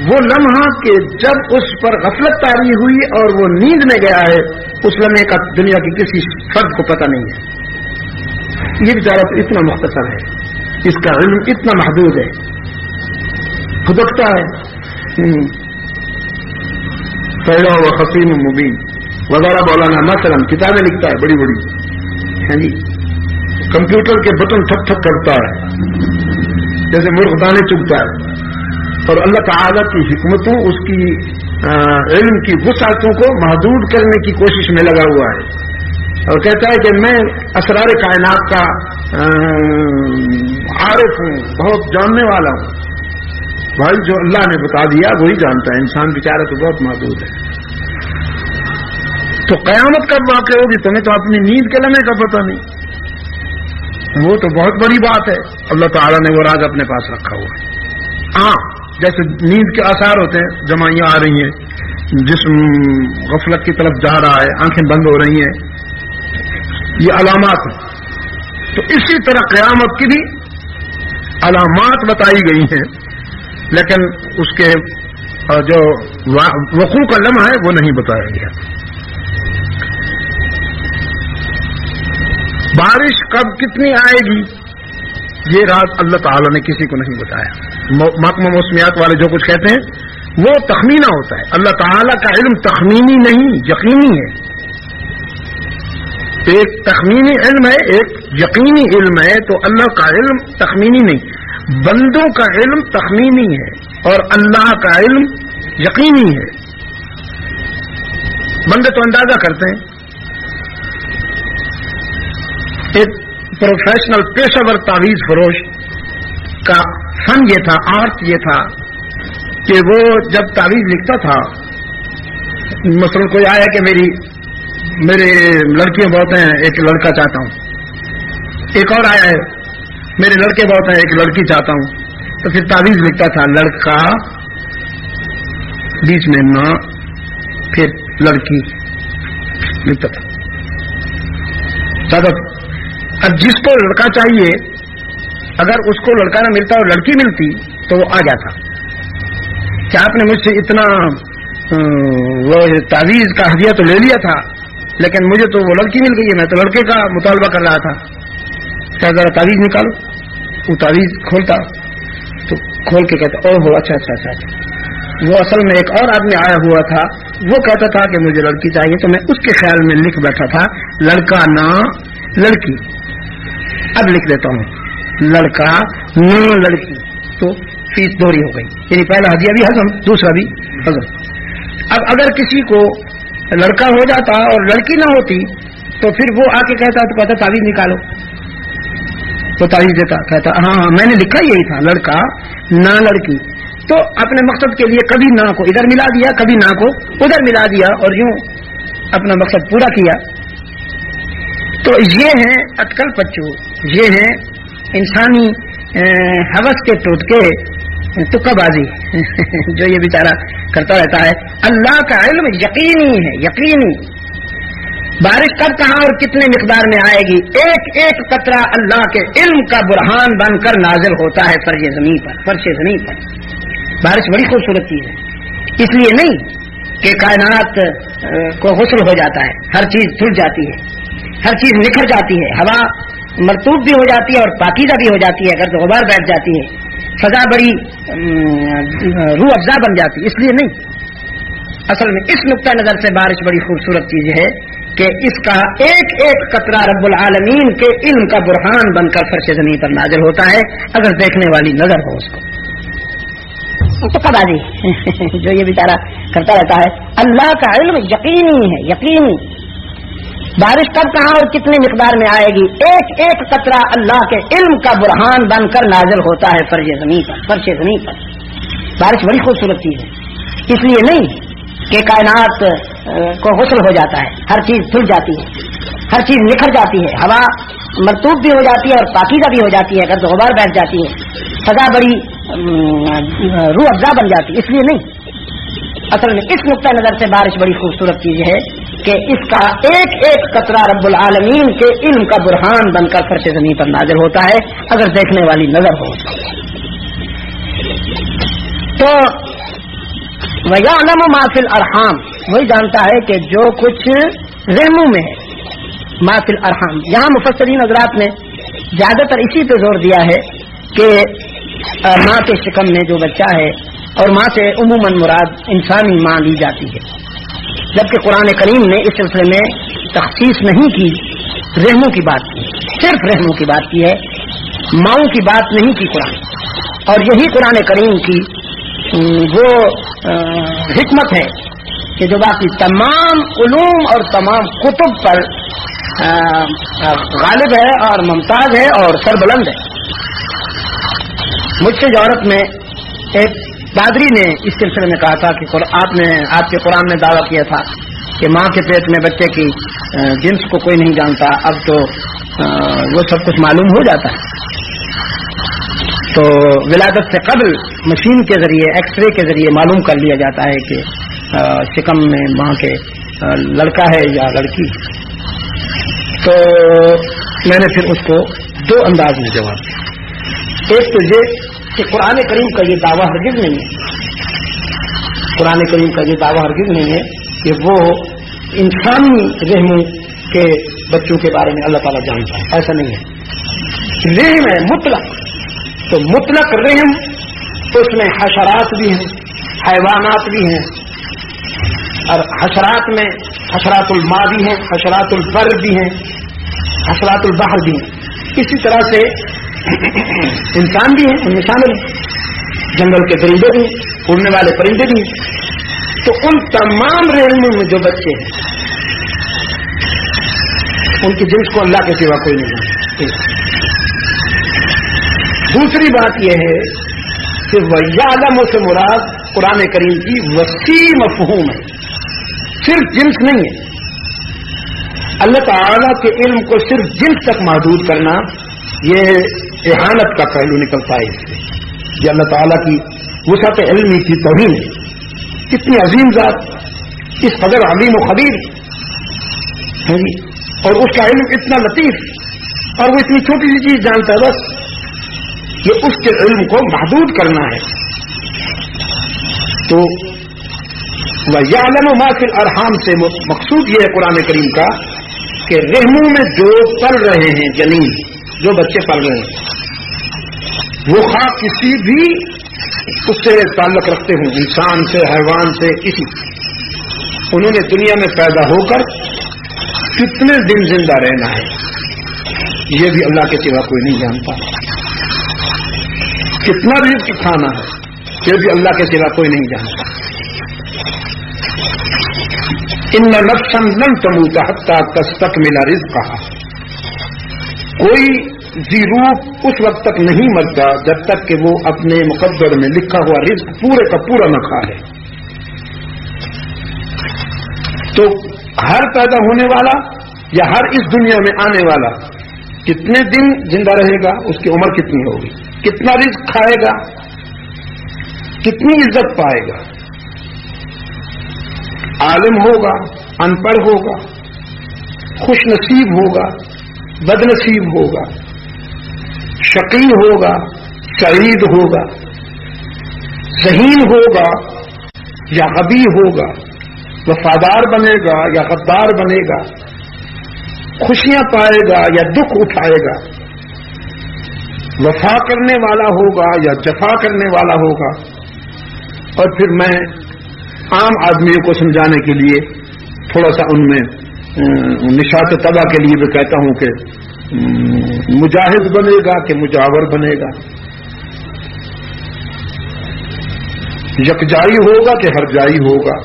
وہ لمحہ کہ جب اس پر غفلت طاری ہوئی اور وہ نیند میں گیا ہے، اس لمحے کا دنیا کی کسی فرد کو پتہ نہیں ہے. یہ بیچارہ تو اتنا مختصر ہے، اس کا علم اتنا محدود ہے، خدکتا ہے. فیضا و حسین مبین وغیرہ مولانا مثلا کتابیں لکھتا ہے بڑی بڑی، جی کمپیوٹر کے بٹن ٹھک ٹھک کرتا ہے جیسے مرغ دانے چگتا ہے. اور اللہ تعالیٰ کی حکمتوں اس کی علم کی وسعتوں کو محدود کرنے کی کوشش میں لگا ہوا ہے، اور کہتا ہے کہ میں اسرار کائنات کا عارف ہوں، بہت جاننے والا ہوں. بھائی جو اللہ نے بتا دیا وہی جانتا ہے، انسان بیچارہ تو بہت محدود ہے. تو قیامت کب واقع ہوگی تمہیں تو اپنی نیند کے لمحے کا پتہ نہیں. وہ تو بہت بڑی بات ہے، اللہ تعالیٰ نے وہ راز اپنے پاس رکھا ہوا ہے. ہاں جیسے نیند کے آثار ہوتے ہیں، جمائیاں آ رہی ہیں، جسم غفلت کی طرف جا رہا ہے، آنکھیں بند ہو رہی ہیں، یہ علامات ہیں. تو اسی طرح قیامت کی بھی علامات بتائی گئی ہیں، لیکن اس کے جو وقوع کا لمحہ ہے وہ نہیں بتایا گیا. بارش کب کتنی آئے گی یہ راز اللہ تعالیٰ نے کسی کو نہیں بتایا. محکمہ موسمیات والے جو کچھ کہتے ہیں وہ تخمینہ ہوتا ہے. اللہ تعالیٰ کا علم تخمینی نہیں یقینی ہے. ایک تخمینی علم ہے، ایک یقینی علم ہے. تو اللہ کا علم تخمینی نہیں، بندوں کا علم تخمینی ہے اور اللہ کا علم یقینی ہے. بندے تو اندازہ کرتے ہیں. ایک پروفیشنل پیشہ ور تعویذ فروش کا فن یہ تھا، آرٹ یہ تھا کہ وہ جب تعویذ لکھتا تھا، مثلا کوئی آیا کہ میرے لڑکیاں بہت ہیں، ایک لڑکا چاہتا ہوں. ایک اور آیا ہے میرے لڑکے بہت ہیں، ایک لڑکی چاہتا ہوں. تو پھر تعویذ لکھتا تھا لڑکا بیچ میں نہ، پھر لڑکی لکھتا تھا. اب جس کو لڑکا چاہیے اگر اس کو لڑکا نہ ملتا اور لڑکی ملتی تو وہ آ جاتا کہ آپ نے مجھ سے اتنا وہ تعویذ کا ہدیہ تو لے لیا تھا، لیکن مجھے تو وہ لڑکی مل گئی ہے، میں تو لڑکے کا مطالبہ کر رہا تھا، کیا ذرا تعویذ نکالو. وہ تعویذ کھولتا تو کھول کے کہتا او ہو اچھا. وہ اصل میں ایک اور آدمی آیا ہوا تھا، وہ کہتا تھا کہ مجھے لڑکی چاہیے، تو میں اس کے خیال میں لکھ بیٹھا تھا لڑکا نہ لڑکی. اب لکھ دیتا ہوں لڑکا نہ لڑکی، تو فیس دوہری ہو گئی، یعنی پہلا ہدیہ بھی ہضم، دوسرا بھی ہضم. اب اگر کسی کو لڑکا ہو جاتا اور لڑکی نہ ہوتی تو پھر وہ آ کے کہتا تو کہتا تعویذ نکالو. وہ تعریف دیتا کہتا ہاں میں نے لکھا یہی تھا، لڑکا نہ لڑکی، تو اپنے مقصد کے لیے کبھی نہ کو ادھر ملا دیا، کبھی نہ کو ادھر ملا دیا، اور یوں اپنا مقصد پورا کیا۔ تو یہ ہیں اٹکل پچو، یہ ہیں انسانی ہوس کے ٹوٹکے، تکا بازی جو یہ بیچارہ کرتا رہتا ہے۔ اللہ کا علم یقینی ہے، یقینی۔ بارش کب کہاں اور کتنے مقدار میں آئے گی، ایک ایک قطرہ اللہ کے علم کا برہان بن کر نازل ہوتا ہے فرش زمین پر، فرش زمین پر۔ بارش بڑی خوبصورت چیز ہے، اس لیے نہیں کہ کائنات کو غسل ہو جاتا ہے، ہر چیز دھل جاتی ہے، ہر چیز نکھر جاتی ہے، ہوا مرطوب بھی ہو جاتی ہے اور پاکیزہ بھی ہو جاتی ہے، گرد غبار بیٹھ جاتی ہے، فضا بڑی روح افزا بن جاتی ہے، اس لیے نہیں۔ اصل میں اس نقطہ نظر سے بارش بڑی خوبصورت چیز ہے کہ اس کا ایک ایک قطرہ رب العالمین کے علم کا برہان بن کر فرش زمین پر نازل ہوتا ہے، اگر دیکھنے والی نظر ہو اس کو۔ تو کب آجی جو یہ بیچارہ کرتا رہتا ہے۔ اللہ کا علم یقینی ہے، یقینی۔ بارش کب کہاں اور کتنے مقدار میں آئے گی، ایک ایک قطرہ اللہ کے علم کا برہان بن کر نازل ہوتا ہے فرش زمین پر، فرش زمین پر۔ بارش بڑی خوبصورت چیز ہے، اس لیے نہیں کہ کائنات کو غسل ہو جاتا ہے، ہر چیز دھل جاتی ہے، ہر چیز نکھر جاتی ہے، ہوا مرطوب بھی ہو جاتی ہے اور پاکیزہ بھی ہو جاتی ہے، گرد غبار بیٹھ جاتی ہے، فضا بڑی روح افزا بن جاتی ہے، اس لیے نہیں۔ اصل میں اس نقطہ نظر سے بارش بڑی خوبصورت چیز ہے کہ اس کا ایک ایک قطرہ رب العالمین کے علم کا برہان بن کر فرش زمین پر نازل ہوتا ہے، اگر دیکھنے والی نظر ہو۔ تو وَيَعْلَمُ مَا فِي الْأَرْحَامِ، وہی جانتا ہے کہ جو کچھ رحموں میں ہے، ما فی الارحام۔ یہاں مفسرین حضرات نے زیادہ تر اسی پہ زور دیا ہے کہ ماں کے شکم میں جو بچہ ہے، اور ماں سے عموماً مراد انسانی ماں لی جاتی ہے، جبکہ قرآن کریم نے اس سلسلے میں تخصیص نہیں کی، رحموں کی بات کی، صرف رحموں کی بات کی ہے، ماؤں کی بات نہیں کی قرآن۔ اور یہی قرآن کریم کی وہ حکمت ہے کہ جو باقی تمام علوم اور تمام کتب پر غالب ہے اور ممتاز ہے اور سربلند ہے۔ مجھ سے یورپ میں ایک پادری نے اس سلسلے میں کہا تھا کہ آپ کے قرآن نے دعویٰ کیا تھا کہ ماں کے پیٹ میں بچے کی جنس کو کوئی نہیں جانتا، اب تو وہ سب کچھ معلوم ہو جاتا ہے۔ تو ولادت سے قبل مشین کے ذریعے، ایکس رے کے ذریعے معلوم کر لیا جاتا ہے کہ شکم میں ماں کے لڑکا ہے یا لڑکی۔ تو میں نے پھر اس کو دو انداز میں جواب دیا۔ ایک تو یہ کہ قرآن کریم کا یہ دعویٰ ہرگز نہیں ہے، قرآن کریم کا یہ دعویٰ ہرگز نہیں ہے کہ وہ انسانی رحموں کے بچوں کے بارے میں اللہ تعالیٰ جانتا ہے، ایسا نہیں ہے۔ رحم ہے مطلق، تو مطلق رحم تو اس میں حشرات بھی ہیں، حیوانات بھی ہیں، اور حشرات میں حشرات الماء بھی ہیں، حشرات البر بھی ہیں، حشرات البحر بھی ہیں، اسی طرح سے انسان بھی ہیں، ان میں شامل ہیں، جنگل کے درندے بھی ہیں، اڑنے والے پرندے بھی ہیں۔ تو ان تمام رحموں میں جو بچے ہیں ان کی جنس کو اللہ کے سوا کوئی نہیں جانتا۔ دوسری بات یہ ہے کہ وَيَعْلَمُ سے مراد قرآن کریم کی وسیع مفہوم ہے، صرف جنس نہیں ہے۔ اللہ تعالیٰ کے علم کو صرف جنس تک محدود کرنا یہ احانت کا پہلو نکلتا ہے، اس سے یہ اللہ تعالیٰ کی وسعت علمی کی توہین ہے۔ کتنی عظیم ذات، اس قدر علیم و خبیر ہے جی، اور اس کا علم اتنا لطیف، اور وہ اتنی چھوٹی سی چیز جانتا ہے، بس یہ اس کے علم کو محدود کرنا ہے۔ تو وَيَعْلَمُ مَا فِي الْأَرْحَامِ سے مقصود یہ ہے قرآن کریم کا کہ رحموں میں جو پل رہے ہیں، جنین جو بچے پل رہے ہیں، وہ خواہ کسی بھی اس سے تعلق رکھتے ہوں، انسان سے، حیوان سے، کسی، انہوں نے دنیا میں پیدا ہو کر کتنے دن زندہ رہنا ہے یہ بھی اللہ کے سوا کوئی نہیں جانتا، کتنا رزق کھانا ہے یہ بھی اللہ کے سوا کوئی نہیں جانتا۔ ان نفسا لن تموت حتی تستکمل رزقها، کوئی ذی روح اس وقت تک نہیں مرتا جب تک کہ وہ اپنے مقدر میں لکھا ہوا رزق پورے کا پورا نہ کھا لے. تو ہر پیدا ہونے والا یا ہر اس دنیا میں آنے والا کتنے دن زندہ رہے گا، اس کی عمر کتنی ہوگی، کتنا رزق کھائے گا، کتنی عزت پائے گا. عالم ہوگا، ان پڑھ ہوگا، خوش نصیب ہوگا، بد نصیب ہوگا، شقی ہوگا، سعید ہوگا، ذہین ہوگا یا غبی ہوگا، وفادار بنے گا یا غدار بنے گا، خوشیاں پائے گا یا دکھ اٹھائے گا، وفا کرنے والا ہوگا یا جفا کرنے والا ہوگا. اور پھر میں عام آدمیوں کو سمجھانے کے لیے تھوڑا سا ان میں نشاط طبع کے لیے بھی کہتا ہوں کہ مجاہد بنے گا کہ مجاور بنے گا، یکجائی ہوگا کہ ہرجائی ہوگا،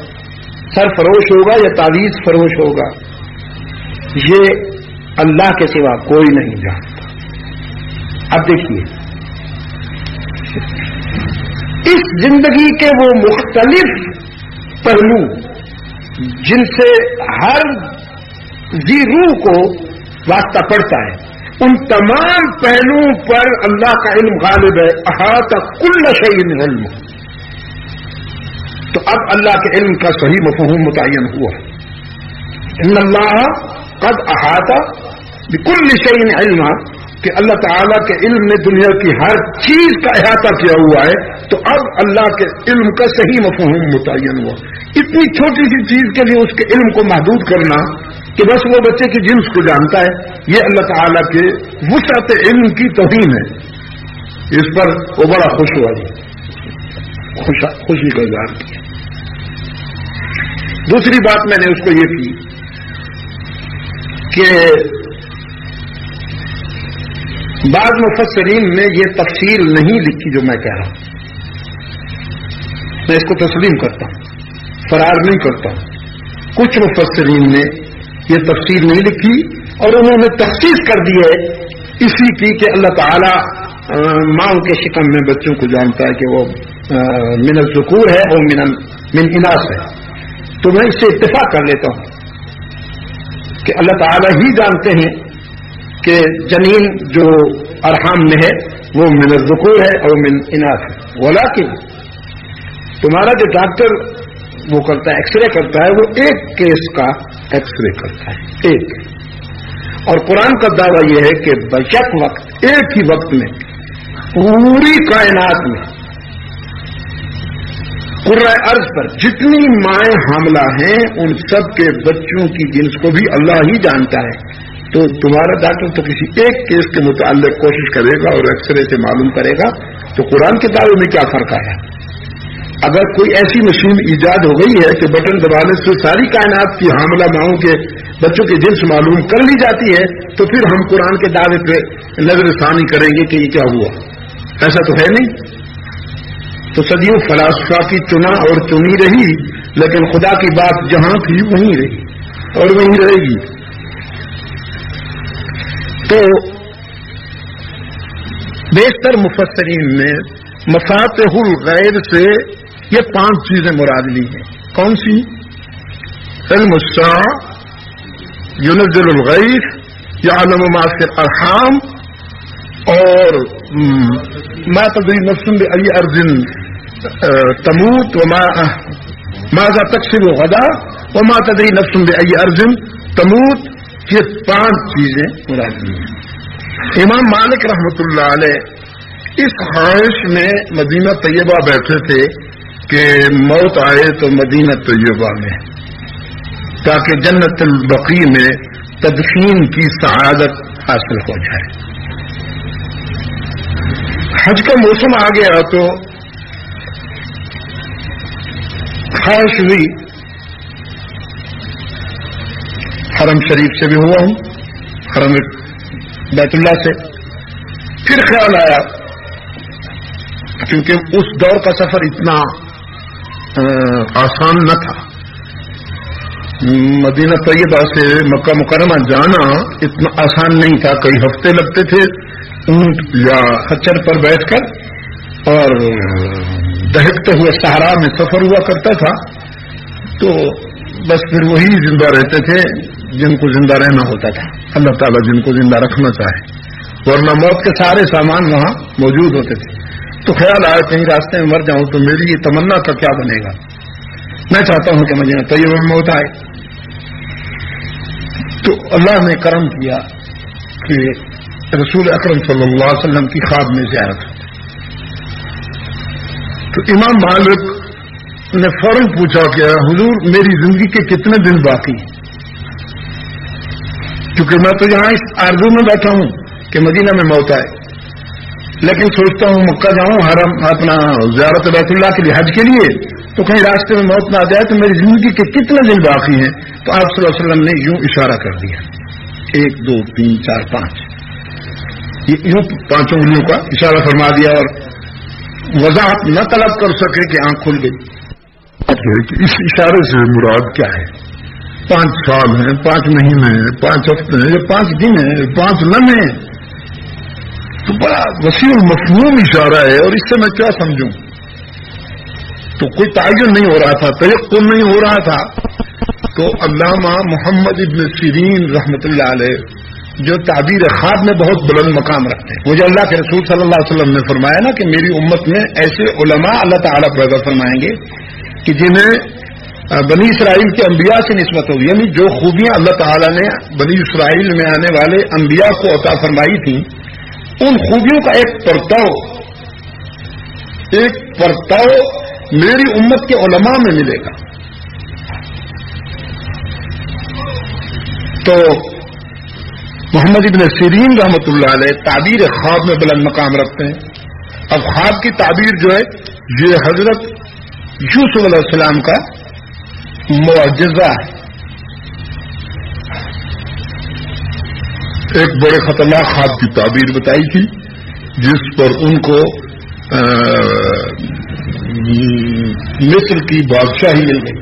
سرفروش ہوگا یا تعویذ فروش ہوگا، یہ اللہ کے سوا کوئی نہیں جانتا. اب دیکھیے اس زندگی کے وہ مختلف پہلو جن سے ہر ذی روح کو واسطہ پڑتا ہے، ان تمام پہلوؤں پر اللہ کا علم غالب ہے. احاطہ کل شیء علم. تو اب اللہ کے علم کا صحیح مفہوم متعین ہوا. ان اللہ قد احاطہ بکل شیء علما، کہ اللہ تعالیٰ کے علم نے دنیا کی ہر چیز کا احاطہ کیا ہوا ہے. تو اب اللہ کے علم کا صحیح مفہوم متعین ہوا. اتنی چھوٹی سی چیز کے لیے اس کے علم کو محدود کرنا کہ بس وہ بچے کی جنس کو جانتا ہے، یہ اللہ تعالیٰ کے وسعت علم کی توہین ہے. اس پر وہ بڑا خوش ہوا جی، خوشی کا اظہار کیا. دوسری بات میں نے اس کو یہ کی کہ بعض مفسرین نے یہ تفصیل نہیں لکھی جو میں کہہ رہا ہوں. میں اس کو تسلیم کرتا ہوں، فرار نہیں کرتا ہوں. کچھ مفسرین نے یہ تفصیل نہیں لکھی اور انہوں نے تخصیص کر دی ہے اسی کی کہ اللہ تعالیٰ ماں کے شکم میں بچوں کو جانتا ہے کہ وہ من الذکور ہے اور من اناث ہے. تو میں اس سے اتفاق کر لیتا ہوں کہ اللہ تعالیٰ ہی جانتے ہیں کہ جنین جو ارحام میں ہے وہ من الذکور ہے اور من اناث ہے. ولیکن تمہارا جو ڈاکٹر وہ کرتا ہے، ایکس رے کرتا ہے، وہ ایک کیس کا ایکس رے کرتا ہے، ایک. اور قرآن کا دعویٰ یہ ہے کہ بیک وقت ایک ہی وقت میں پوری کائنات میں قرۂ ارض پر جتنی مائیں حاملہ ہیں ان سب کے بچوں کی جنس کو بھی اللہ ہی جانتا ہے. تو تمہارا ڈاکٹر تو کسی ایک کیس کے متعلق کوشش کرے گا اور ایکس رے سے معلوم کرے گا. تو قرآن کے دعوے میں کیا فرق آیا؟ اگر کوئی ایسی مشین ایجاد ہو گئی ہے کہ بٹن دبانے سے ساری کائنات کی حاملہ ماؤں کے بچوں کی جنس معلوم کر لی جاتی ہے تو پھر ہم قرآن کے دعوے پہ نظر ثانی کریں گے کہ یہ کیا ہوا؟ ایسا تو ہے نہیں. تو صدیوں فلاسفہ کی چنا اور چنی رہی، لیکن خدا کی بات جہاں تھی وہیں رہی اور وہیں رہے گی. تو بیشتر مفسرین نے مفاتح الغیب سے یہ 5 چیزیں مراد لی ہیں. کون سی؟ علم الساعہ، ينزل الغیث، يعلم ما في الارحام، اور ما تدری نفس بأي ارض تموت ماذا تکسب غدا وما تدری نفس بأي ارض تموت. یہ 5 چیزیں مراد لی ہیں. امام مالک رحمۃ اللہ علیہ اس خواہش میں مدینہ طیبہ بیٹھے تھے کہ موت آئے تو مدینہ طیبہ میں، تاکہ جنت البقیع میں تدفین کی سعادت حاصل ہو جائے. حج کا موسم آ گیا تو خواہش ہوئی، حرم شریف سے بھی ہوا ہوں، حرم بیت اللہ سے. پھر خیال آیا کیونکہ اس دور کا سفر اتنا آسان نہ تھا، مدینہ طیبہ سے مکہ مکرمہ جانا اتنا آسان نہیں تھا. کئی ہفتے لگتے تھے، اونٹ یا خچر پر بیٹھ کر اور دہکتے ہوئے صحرا میں سفر ہوا کرتا تھا، تو بس پھر وہی زندہ رہتے تھے جن کو زندہ رہنا ہوتا تھا. اللہ تعالیٰ جن کو زندہ رکھنا چاہے، ورنہ موت کے سارے سامان وہاں موجود ہوتے تھے. تو خیال آیا کہیں راستے میں مر جاؤں تو میری یہ تمنا کا کیا بنے گا. میں چاہتا ہوں کہ مدینہ طیبہ میں موت آئے. تو اللہ نے کرم کیا کہ رسول اکرم صلی اللہ علیہ وسلم کی خواب میں زیارت. تو امام مالک نے فوراً پوچھا کہ حضور میری زندگی کے کتنے دن باقی ہیں، کیونکہ میں تو یہاں اس آرزو میں بیٹھا ہوں کہ مدینہ میں موت آئے، لیکن سوچتا ہوں مکہ جاؤں حرم اپنا زیارت بیت اللہ کے لیے، حج کے لیے، تو کہیں راستے میں موت نہ آ جائے، تو میری زندگی کے کتنے دن باقی ہیں. تو آپ صلی اللہ علیہ وسلم نے یوں اشارہ کر دیا، 1 2 3 4 5، یوں 5 انگلیوں کا اشارہ فرما دیا، اور وضاحت نہ طلب کر سکے کہ آنکھ کھل گئی. اس اشارے سے مراد کیا ہے؟ 5 سال ہیں، 5 مہینے ہیں، 5 ہفتے ہیں، 5 دن ہیں، 5 لمحے ہیں. تو بڑا وسیع المفہوم اشارہ ہے، اور اس سے میں کیا سمجھوں؟ تو کوئی تعین نہیں ہو رہا تھا، تیقن نہیں ہو رہا تھا. تو علامہ محمد ابن سیرین رحمۃ اللہ علیہ جو تعبیر خواب میں بہت بلند مقام رکھتے ہیں، مجھے اللہ کے رسول صلی اللہ علیہ وسلم نے فرمایا نا کہ میری امت میں ایسے علماء اللہ تعالیٰ پیدا فرمائیں گے کہ جنہیں بنی اسرائیل کے انبیاء سے نسبت ہوگی، یعنی جو خوبیاں اللہ تعالیٰ نے بنی اسرائیل میں آنے والے انبیاء کو عطا فرمائی تھیں، ان خوبیوں کا ایک پرتاؤ میری امت کے علماء میں ملے گا. تو محمد ابن سیرین رحمۃ اللہ علیہ تعبیر خواب میں بلند مقام رکھتے ہیں. اب خواب کی تعبیر جو ہے یہ حضرت یوسف علیہ السلام کا معجزہ ہے. ایک بڑے خطرناک خواب کی تعبیر بتائی تھی جس پر ان کو مصر کی بادشاہی مل گئی.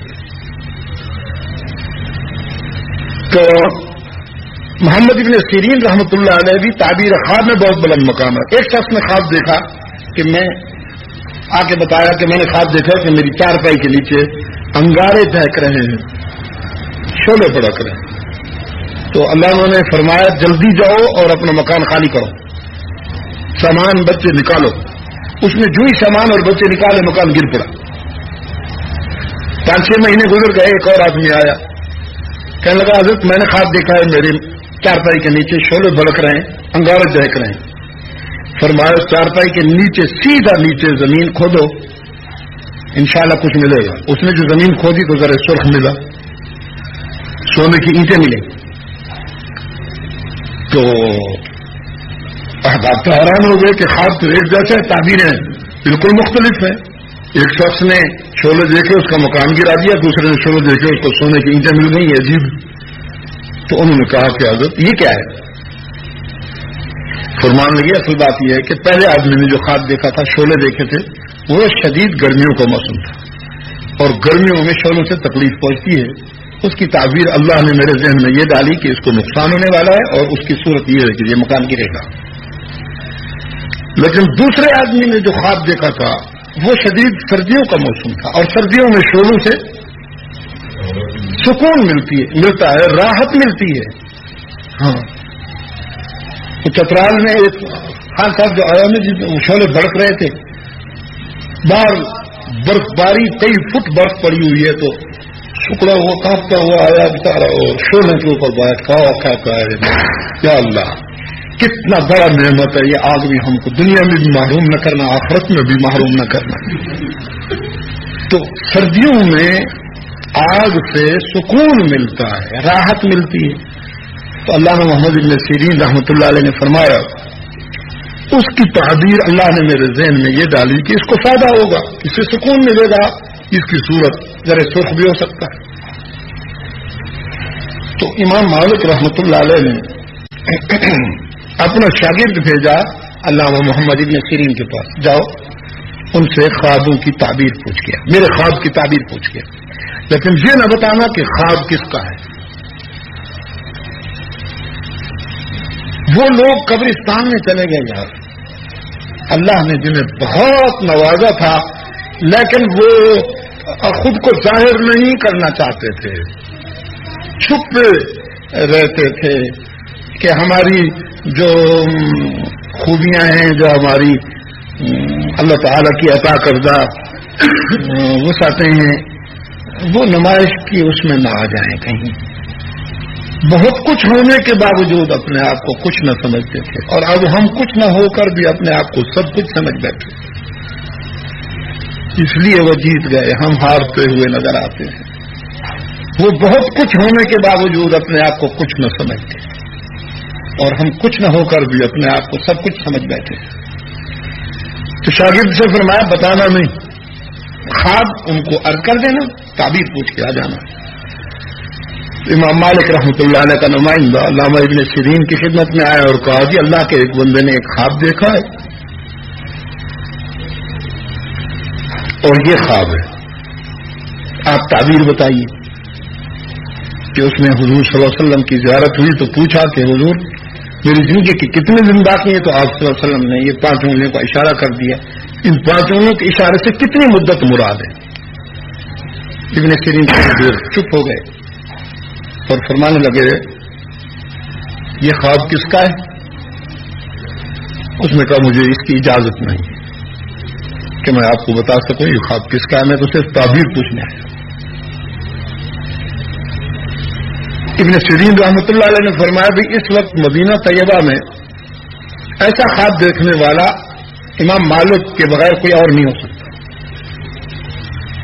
تو محمد ابن سیرین رحمۃ اللہ علیہ بھی تعبیر خواب میں بہت بلند مقام ہے. ایک شخص نے خواب دیکھا کہ میں آ کے بتایا کہ میں نے خواب دیکھا کہ میری چارپائی کے نیچے انگارے دہک رہے ہیں، شعلے بڑک رہے ہیں. تو اللہ نے فرمایا جلدی جاؤ اور اپنا مکان خالی کرو، سامان بچے نکالو. اس نے جو ہی سامان اور بچے نکالے مکان گر پڑا. 5-6 مہینے گزر گئے. ایک اور آدمی آیا، کہنے لگا حضرت میں نے خواب دیکھا ہے میرے چارپائی کے نیچے شعلے بھڑک رہے ہیں، انگارے دہک رہے ہیں. فرمایا چارپائی کے نیچے سیدھا نیچے زمین کھودو، انشاءاللہ کچھ ملے گا. اس نے جو زمین کھودی تو ذرا سرخ ملا، سونے کی اینٹیں ملیں. تو احباب تو حیران ہو گئے کہ خواب تو ایک جیسا ہے، تعبیریں بالکل مختلف ہیں. ایک شخص نے شعلے دیکھے اس کا مکان گرا دیا، دوسرے نے شعلے دیکھے اس کو سونے کی اینٹیں مل گئی. عجیب. تو انہوں نے کہا کہ حضرت یہ کیا ہے؟ فرمان لگی اصل بات یہ ہے کہ پہلے آدمی نے جو خواب دیکھا تھا، شعلے دیکھے تھے، وہ شدید گرمیوں کا موسم تھا اور گرمیوں میں شعلوں سے تکلیف پہنچتی ہے. اس کی تعبیر اللہ نے میرے ذہن میں یہ ڈالی کہ اس کو نقصان ہونے والا ہے اور اس کی صورت یہ ہے کہ یہ مکان گرے گا. لیکن دوسرے آدمی نے جو خواب دیکھا تھا وہ شدید سردیوں کا موسم تھا اور سردیوں میں شعلوں سے سکون ملتا ہے، راحت ملتی ہے. ہاں، تو چترال میں ایک خان صاحب جو آیا میں جس شعلے بھڑک رہے تھے، باہر برف باری کئی فٹ برف پڑی ہوئی ہے، تو سکڑا ہوا کانپتا ہوا آیا بےچارا اور شعلے کے اوپر بیٹھا کہتا ہے یا اللہ کتنا بڑا نعمت ہے یہ آگ بھی، ہم کو دنیا میں بھی محروم نہ کرنا، آخرت میں بھی محروم نہ کرنا. تو سردیوں میں آگ سے سکون ملتا ہے، راحت ملتی ہے. تو علامہ محمد ابن سیرین رحمۃ اللہ علیہ نے فرمایا اس کی تعبیر اللہ نے میرے ذہن میں یہ ڈالی کہ اس کو فائدہ ہوگا، اس سے سکون ملے گا، اس کی صورت ذرا سرخ بھی ہو سکتا ہے. تو امام مالک رحمۃ اللہ علیہ نے اپنا شاگرد بھیجا علامہ محمد ابن سیرین کے پاس، جاؤ ان سے خوابوں کی تعبیر پوچھ گیا، میرے خواب کی تعبیر پوچھ گیا، لیکن یہ نہ بتانا کہ خواب کس کا ہے. وہ لوگ قبرستان میں چلے گئے یار، اللہ نے جنہیں بہت نوازا تھا لیکن وہ خود کو ظاہر نہیں کرنا چاہتے تھے، چھپ رہتے تھے کہ ہماری جو خوبیاں ہیں، جو ہماری اللہ تعالی کی عطا کردہ وسعتیں ہیں، وہ نمائش کی اس میں نہ آ جائیں کہیں۔ بہت کچھ ہونے کے باوجود اپنے آپ کو کچھ نہ سمجھتے تھے، اور اب ہم کچھ نہ ہو کر بھی اپنے آپ کو سب کچھ سمجھ بیٹھے، اس لیے وہ جیت گئے، ہم ہارتے ہوئے نظر آتے ہیں۔ وہ بہت کچھ ہونے کے باوجود اپنے آپ کو کچھ نہ سمجھتے، اور ہم کچھ نہ ہو کر بھی اپنے آپ کو سب کچھ سمجھ بیٹھے۔ تو شاگرد سے فرمایا بتانا نہیں، خواب ان کو عرض کر دینا، تعبیر پوچھ کے آ جانا۔ امام مالک رحمۃ اللہ علیہ کا نمائندہ علامہ ابن سیرین کی خدمت میں آیا اور کہا جی اللہ کے ایک بندے نے ایک خواب دیکھا ہے، اور یہ خواب ہے، آپ تعبیر بتائیے۔ کہ اس میں حضور صلی اللہ علیہ وسلم کی زیارت ہوئی تو پوچھا کہ حضور میری زندگی کے کتنے دن باقی ہیں؟ تو آپ صلی اللہ علیہ وسلم نے یہ 5 انگلیوں کا اشارہ کر دیا، ان 5 انگلیوں کے اشارے سے کتنی مدت مراد ہے؟ ابن سیرین دیر چپ ہو گئے اور فرمانے لگے یہ خواب کس کا ہے؟ اس نے کہا مجھے اس کی اجازت نہیں کہ میں آپ کو بتا سکوں یہ خواب کس کا ہے، میں تو صرف تعبیر پوچھنے آیا۔ ابن سیرین رحمۃ اللہ علیہ نے فرمایا بھی اس وقت مدینہ طیبہ میں ایسا خواب دیکھنے والا امام مالک کے بغیر کوئی اور نہیں ہو سکتا،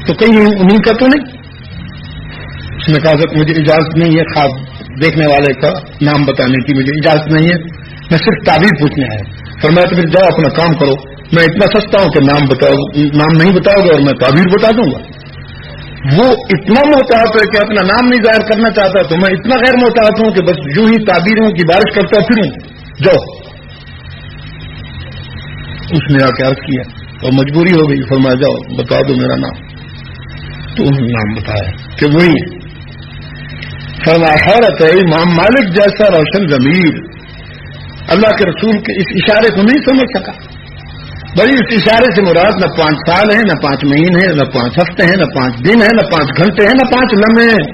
تو کہیں انہیں کا تو نہیں؟ اس نے کہا کہ مجھے اجازت نہیں ہے خواب دیکھنے والے کا نام بتانے کی، مجھے اجازت نہیں ہے، میں صرف تعبیر پوچھنے آیا۔ فرمایا تو پھر جاؤ اپنا کام کرو، میں اتنا سستا ہوں کہ نام نہیں بتاؤ گے اور میں تعبیر بتا دوں گا۔ وہ اتنا محتاط ہے کہ اپنا نام نہیں ظاہر کرنا چاہتا، تو میں اتنا غیر محتاط ہوں کہ بس یوں ہی تعبیروں کی بارش کرتا پھروں، جاؤ۔ اس نے آ کے عرض کیا اور مجبوری ہو گئی، فرمایا جاؤ بتا دو میرا نام۔ تو انہوں نے نام بتایا کہ وہی ہے۔ فرمایا حیرت ہے امام مالک جیسا روشن ضمیر اللہ کے رسول کے اس اشارے کو نہیں سمجھ سکا۔ بھائی اس اشارے سے مراد نہ 5 سال ہیں، نہ 5 مہینے ہیں، نہ 5 ہفتے ہیں، نہ 5 دن ہیں، نہ 5 گھنٹے ہیں، نہ 5 لمحے ہیں۔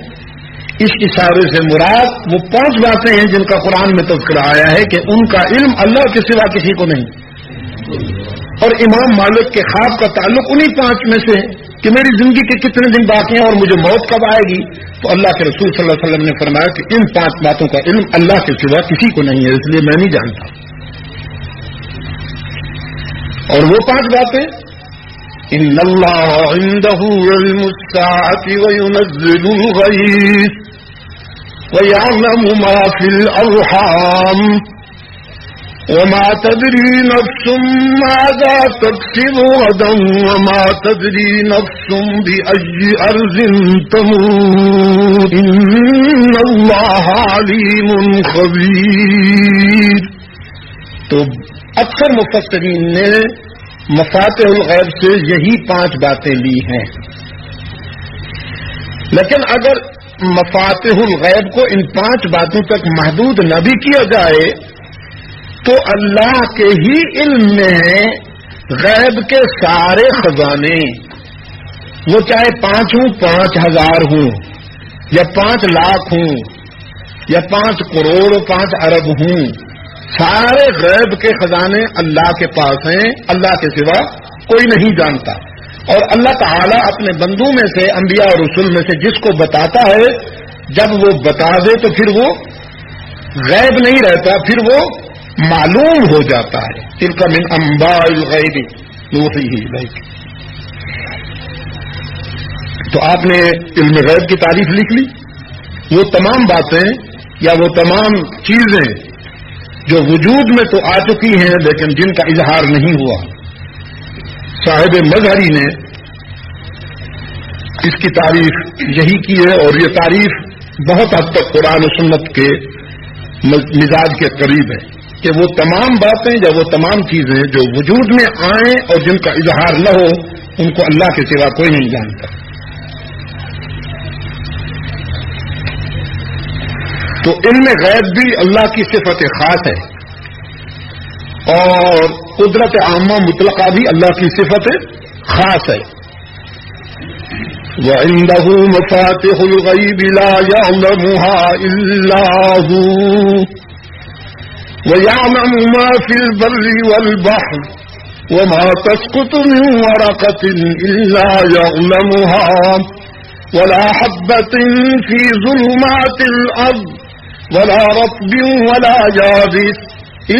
اس اشارے سے مراد وہ 5 باتیں ہیں جن کا قرآن میں تذکرہ آیا ہے کہ ان کا علم اللہ کے سوا کسی کو نہیں، اور امام مالک کے خواب کا تعلق انہی 5 میں سے ہے کہ میری زندگی کے کتنے دن باقی ہیں اور مجھے موت کب آئے گی۔ تو اللہ کے رسول صلی اللہ علیہ وسلم نے فرمایا کہ ان 5 باتوں کا علم اللہ کے سوا کسی کو نہیں ہے، اس لیے میں نہیں جانتا۔ اور وہ 5 باتیں ان اللہ عنده علم الساعة وينزل الغيث ويعلم ما في الأرحام وما تدري نفس ماذا تكسب غدا وما تدري نفس بأي أرض تموت إن الله عليم خبير۔ تو اکثر مفسرین نے مفاتح الغیب سے یہی 5 باتیں لی ہیں، لیکن اگر مفاتح الغیب کو ان 5 باتوں تک محدود نہ بھی کیا جائے تو اللہ کے ہی علم میں ہیں غیب کے سارے خزانے، وہ چاہے 5 ہوں، 5000 ہوں، یا 5 لاکھ ہوں، یا 5 کروڑ 5 ارب ہوں، سارے غیب کے خزانے اللہ کے پاس ہیں، اللہ کے سوا کوئی نہیں جانتا۔ اور اللہ تعالیٰ اپنے بندوں میں سے انبیاء اور رسول میں سے جس کو بتاتا ہے، جب وہ بتا دے تو پھر وہ غیب نہیں رہتا، پھر وہ معلوم ہو جاتا ہے۔ تلک من انباء الغیب نوحیہ الیک۔ تو آپ نے علم غیب کی تعریف لکھ لی، وہ تمام باتیں یا وہ تمام چیزیں جو وجود میں تو آ چکی ہیں لیکن جن کا اظہار نہیں ہوا۔ صاحب مظہری نے اس کی تعریف یہی کی ہے، اور یہ تعریف بہت حد تک قرآن و سنت کے مزاج کے قریب ہے کہ وہ تمام باتیں یا وہ تمام چیزیں جو وجود میں آئیں اور جن کا اظہار نہ ہو ان کو اللہ کے سوا کوئی نہیں جانتا۔ تو علم غیب بھی اللہ کی صفت خاص ہے، اور قدرت عامہ مطلقہ بھی اللہ کی صفت خاص ہے. وعنده مفاتح الغیب لا يعلمها الا هو ويعلم ما في البر والبحر وما تسقط من ورقة إلا يعلمها ولا حبة في ظلمات الأرض ولا رطب ولا يابس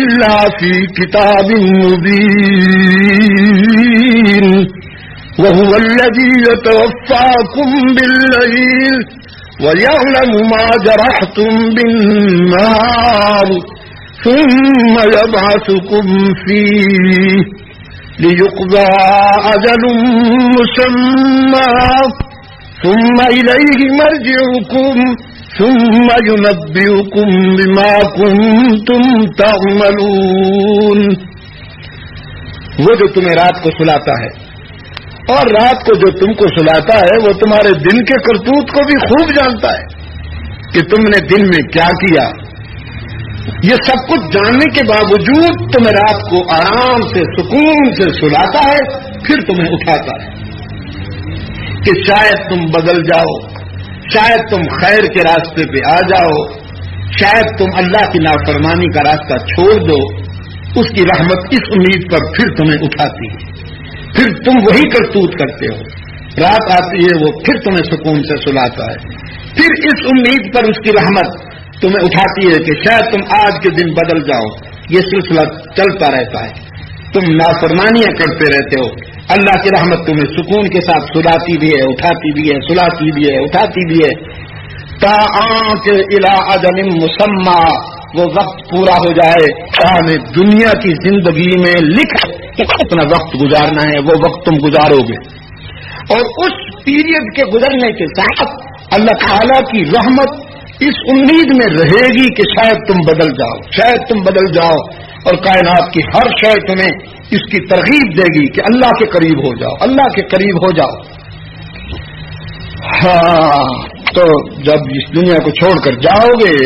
إلا في كتاب مبين وهو الذي يتوفاكم بالليل ويعلم ما جرحتم بالنهار ثم يبعثكم فيه ليقضى أجل مسمى ثم إليه مرجعكم ثم ينبئكم بما كنتم تعملون. وہ جو تمہیں رات کو سلاتا ہے اور رات کو جو تم کو سلاتا ہے وہ تمہارے دن کے کرتوت کو بھی خوب جانتا ہے کہ تم نے دن میں کیا کیا. یہ سب کچھ جاننے کے باوجود تمہیں رات کو آرام سے سکون سے سلاتا ہے پھر تمہیں اٹھاتا ہے کہ شاید تم بدل جاؤ, شاید تم خیر کے راستے پہ آ جاؤ, شاید تم اللہ کی نافرمانی کا راستہ چھوڑ دو. اس کی رحمت اس امید پر پھر تمہیں اٹھاتی ہے, پھر تم وہی کرتوت کرتے ہو. رات آتی ہے وہ پھر تمہیں سکون سے سلاتا ہے, پھر اس امید پر اس کی رحمت تمہیں اٹھاتی ہے کہ شاید تم آج کے دن بدل جاؤ. یہ سلسلہ چلتا رہتا ہے, تم نافرمانیاں کرتے رہتے ہو. اللہ کی رحمت تمہیں سکون کے ساتھ سلاتی بھی ہے, اٹھاتی بھی ہے, سلاتی بھی ہے, اٹھاتی بھی ہے. تا کہ الی اجل مسمى, وہ وقت پورا ہو جائے. ہمیں دنیا کی زندگی میں لکھ کہ کتنا وقت گزارنا ہے وہ وقت تم گزارو گے, اور اس پیریڈ کے گزرنے کے ساتھ اللہ تعالیٰ کی رحمت اس امید میں رہے گی کہ شاید تم بدل جاؤ, شاید تم بدل جاؤ. اور کائنات کی ہر شے تمہیں اس کی ترغیب دے گی کہ اللہ کے قریب ہو جاؤ, اللہ کے قریب ہو جاؤ. ہاں, تو جب اس دنیا کو چھوڑ کر جاؤ گے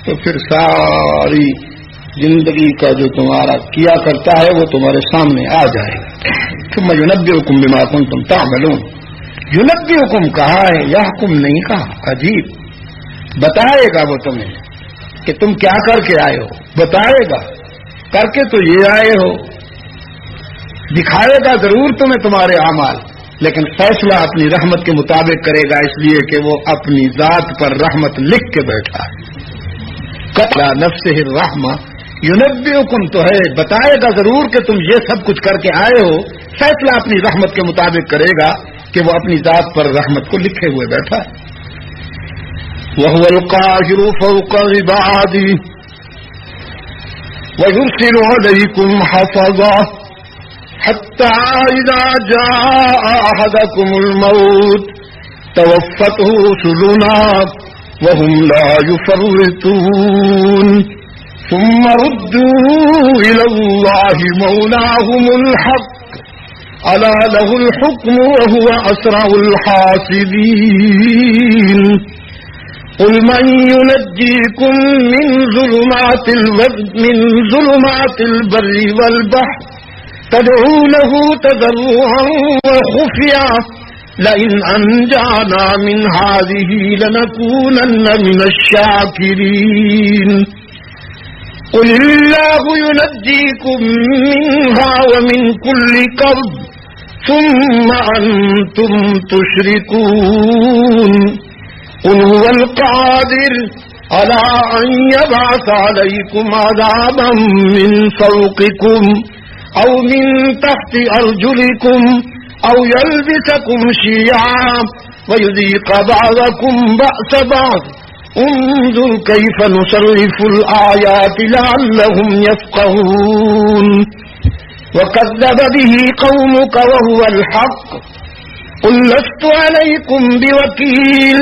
تو پھر ساری زندگی کا جو تمہارا کیا کرتا ہے وہ تمہارے سامنے آ جائے گا. ثم ينبئكم بما كنتم تعملون. ينبئكم کہا ہے, یحکم نہیں کہا. عجیب, بتائے گا وہ تمہیں کہ تم کیا کر کے آئے ہو, بتائے گا. کر کے تو یہ آئے ہو, دکھائے گا ضرور تمہیں تمہارے اعمال, لیکن فیصلہ اپنی رحمت کے مطابق کرے گا, اس لیے کہ وہ اپنی ذات پر رحمت لکھ کے بیٹھا ہے. قتل نفسہ الرحمہ. ينبئكم تو ہے, بتائے گا ضرور کہ تم یہ سب کچھ کر کے آئے ہو. فیصلہ اپنی رحمت کے مطابق کرے گا کہ وہ اپنی ذات پر رحمت کو لکھے ہوئے بیٹھا ہے. وهو القاهر فوق عباده ويرسل عليكم حفظا حتى إذا جاء أحدكم الموت توفته رسلنا وهم لا يفرطون ثم ردوا إلى الله مولاهم الحق ألا له الحكم وهو أسرع الحاسبين. قل من ينجيكم من ظلمات البر والبحر تدعونه تضرعا وخفيا لئن أنجانا من هذه لنكونن من الشاكرين. قل الله ينجيكم منها ومن كل كرب ثم أنتم تشركون. قل هو القادر على أن يبعث عليكم عذابا من فوقكم أو من تحت أرجلكم أو يلبسكم شيعا ويذيق بعضكم بأس بعض. انظر كيف نصرف الآيات لعلهم يفقهون. وكذب به قومك وهو الحق. قل لست عليكم بوكيل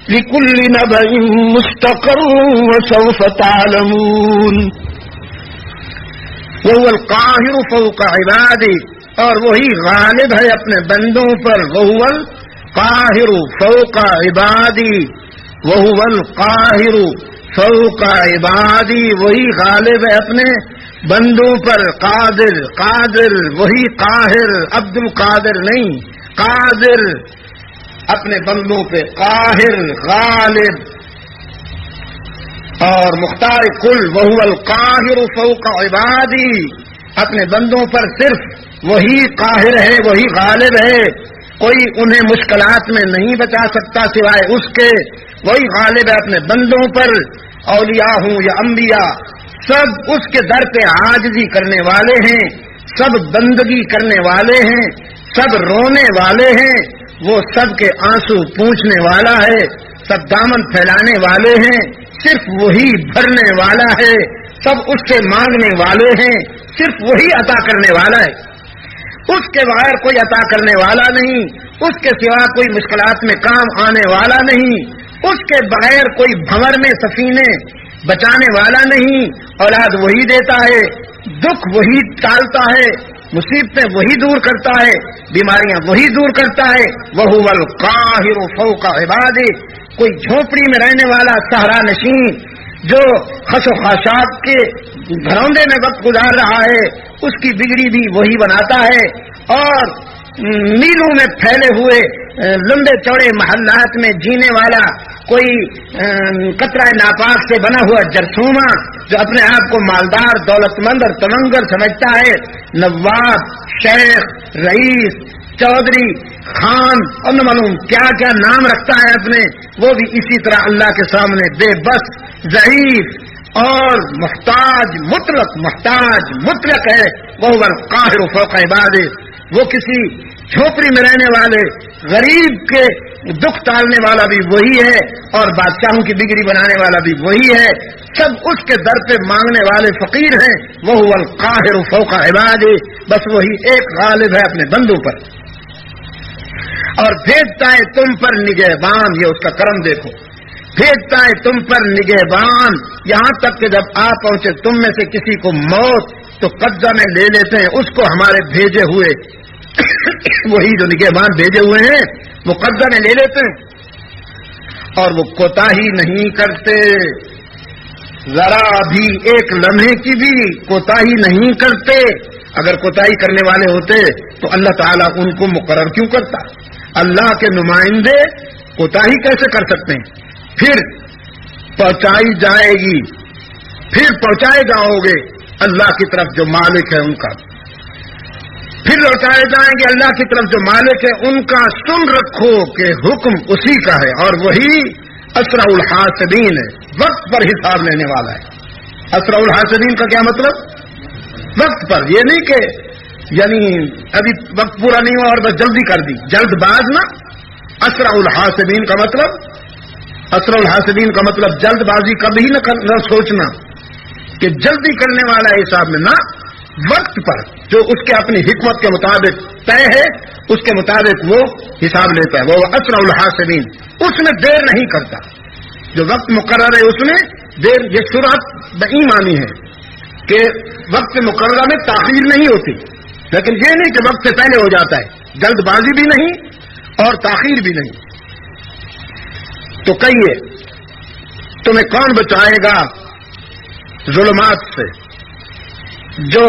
لكل نبأ مستقر وسوف تعلمون. وهو القاهر فوق عباده, اور وہی غالب ہے اپنے بندوں پر. وهو القاهر فوق عباده, وهو القاهر فوق عباده, وہی غالب ہے اپنے بندوں پر قادر، قادر وہی قاہر، عبد القادر نہیں، قادر اپنے بندوں پہ قاہر، غالب اور مختار کل، وہو القاہر فوق عبادی، اپنے بندوں پر صرف وہی قاہر ہے، وہی غالب ہے، کوئی انہیں مشکلات میں نہیں بچا سکتا سوائے اس کے، وہی غالب ہے اپنے بندوں پر، اولیاء ہوں یا انبیاء، سب اس کے در پہ عاجزی کرنے والے ہیں، سب بندگی کرنے والے ہیں، سب رونے والے ہیں، وہ سب کے آنسو پوچھنے والا ہے، سب دامن پھیلانے والے ہیں، صرف وہی بھرنے والا ہے، سب اس سے مانگنے والے ہیں، صرف وہی عطا کرنے والا ہے، اس کے بغیر کوئی عطا کرنے والا نہیں، اس کے سوا کوئی مشکلات میں کام آنے والا نہیں، اس کے بغیر کوئی بھنور میں سفینے بچانے والا نہیں، اولاد وہی دیتا ہے، دکھ وہی ٹالتا ہے، مصیبتیں وہی دور کرتا ہے، بیماریاں وہی دور کرتا ہے، وَهُوَ الْقَاهِرُ فَوْقَ عِبَادِهِ، کوئی جھونپڑی میں رہنے والا صحرا نشین جو خس و خاشاک کے گھروندے میں وقت گزار رہا ہے، اس کی بگڑی بھی وہی بناتا ہے، اور میلوں میں پھیلے ہوئے لمبے چوڑے محلات میں جینے والا کوئی قطرہ ناپاک سے بنا ہوا جرثومہ جو اپنے آپ کو مالدار، دولت مند اور تمنگر سمجھتا ہے، نواب، شیخ، رئیس، چودھری، خان اور نہ معلوم کیا کیا نام رکھتا ہے اپنے، وہ بھی اسی طرح اللہ کے سامنے بے بس، ضعیف اور محتاج، مطلق ہے، وہ القاہر فوق عبادہ، وہ کسی جھوپڑی میں رہنے والے غریب کے دکھ ٹالنے والا بھی وہی ہے، اور بادشاہوں کی بگڑی بنانے والا بھی وہی ہے، سب اس کے در پہ مانگنے والے فقیر ہیں، وہ القاہر فوق عبادہ، بس وہی ایک غالب ہے اپنے بندوں پر، اور بھیجتا ہے تم پر نگہبان، یہ اس کا کرم دیکھو، بھیجتا ہے تم پر نگہبان، یہاں تک کہ جب آ پہنچے تم میں سے کسی کو موت تو قبضہ میں لے لیتے ہیں اس کو ہمارے بھیجے ہوئے وہی جو نگہبان بھیجے ہوئے ہیں وہ قبضہ میں لے لیتے ہیں، اور وہ کوتاہی نہیں کرتے، ذرا بھی ایک لمحے کی بھی کوتاہی نہیں کرتے، اگر کوتاہی کرنے والے ہوتے تو اللہ تعالیٰ ان کو مقرر کیوں کرتا؟ اللہ کے نمائندے کوتاہی کیسے کر سکتے ہیں؟ پھر پہنچائی جائے گی، پھر پہنچائے جاؤ گے اللہ کی طرف جو مالک ہے ان کا، پھر لوٹائے جائیں گے اللہ کی طرف جو مالک ہے ان کا، سن رکھو کہ حکم اسی کا ہے، اور وہی اسرع الحاسبین ہے، وقت پر حساب لینے والا ہے۔ اسرع الحاسبین کا کیا مطلب؟ وقت پر، یہ نہیں کہ یعنی ابھی وقت پورا نہیں ہوا اور بس جلدی کر دی، جلد باز نہ، اسرع الحاسبین کا مطلب جلد بازی کبھی نہ سوچنا کہ جلدی کرنے والا حساب میں، نہ، وقت پر جو اس کے اپنی حکمت کے مطابق طے ہے اس کے مطابق وہ حساب لیتا ہے، وہ اسرع الحاسبین، اس میں دیر نہیں کرتا، جو وقت مقرر ہے اس میں دیر، یہ سرعت بےایمانی ہے کہ وقت مقررہ میں تاخیر نہیں ہوتی، لیکن یہ نہیں کہ وقت سے پہلے ہو جاتا ہے، جلد بازی بھی نہیں اور تاخیر بھی نہیں۔ تو کہیے تمہیں کون بچائے گا ظلمات سے جو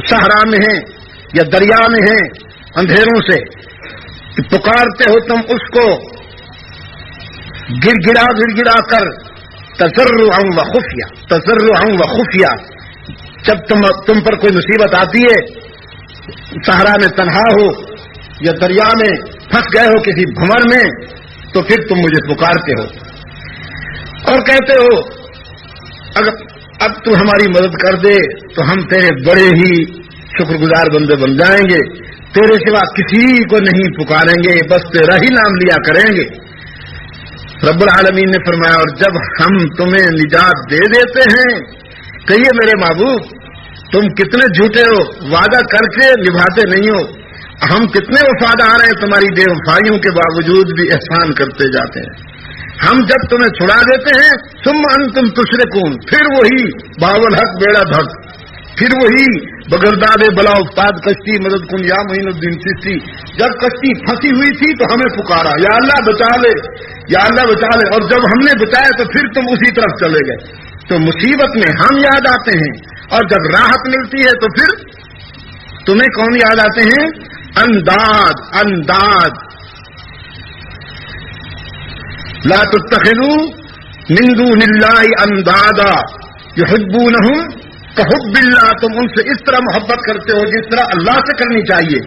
صحرا میں ہیں یا دریا میں ہیں، اندھیروں سے پکارتے ہو تم اس کو گر گڑا کر، تضرعا و خفیہ، جب تم پر کوئی مصیبت آتی ہے، صحرا میں تنہا ہو یا دریا میں پھنس گئے ہو کسی بھنور میں، تو پھر تم مجھے پکارتے ہو اور کہتے ہو اگر اب تو ہماری مدد کر دے تو ہم تیرے بڑے ہی شکر گزار بندے بن جائیں گے، تیرے سوا کسی کو نہیں پکاریں گے، بس تیرا ہی نام لیا کریں گے۔ رب العالمین نے فرمایا اور جب ہم تمہیں نجات دے دیتے ہیں، کہیے میرے محبوب تم کتنے جھوٹے ہو، وعدہ کر کے نبھاتے نہیں ہو، ہم کتنے وفادار ہیں، تمہاری بے وفائیوں کے باوجود بھی احسان کرتے جاتے ہیں، ہم جب تمہیں چھڑا دیتے ہیں ثم انتم تشرکون، پھر وہی باول حق بیڑا بھگ، پھر وہی بگرداد بلا افتاد کشتی مدد کن یا معین الدین چشتی، جب کشتی پھنسی ہوئی تھی تو ہمیں پکارا یا اللہ بچا لے، یا اللہ بچا لے، اور جب ہم نے بچایا تو پھر تم اسی طرف چلے گئے، تو مصیبت میں ہم یاد آتے ہیں، اور جب راحت ملتی ہے تو پھر تمہیں کون یاد آتے ہیں؟ انداد. لا تتخذوا من دون اللہ اندادا یحبونہم کحب اللہ. تم ان سے اس طرح محبت کرتے ہو جس طرح اللہ سے کرنی چاہیے.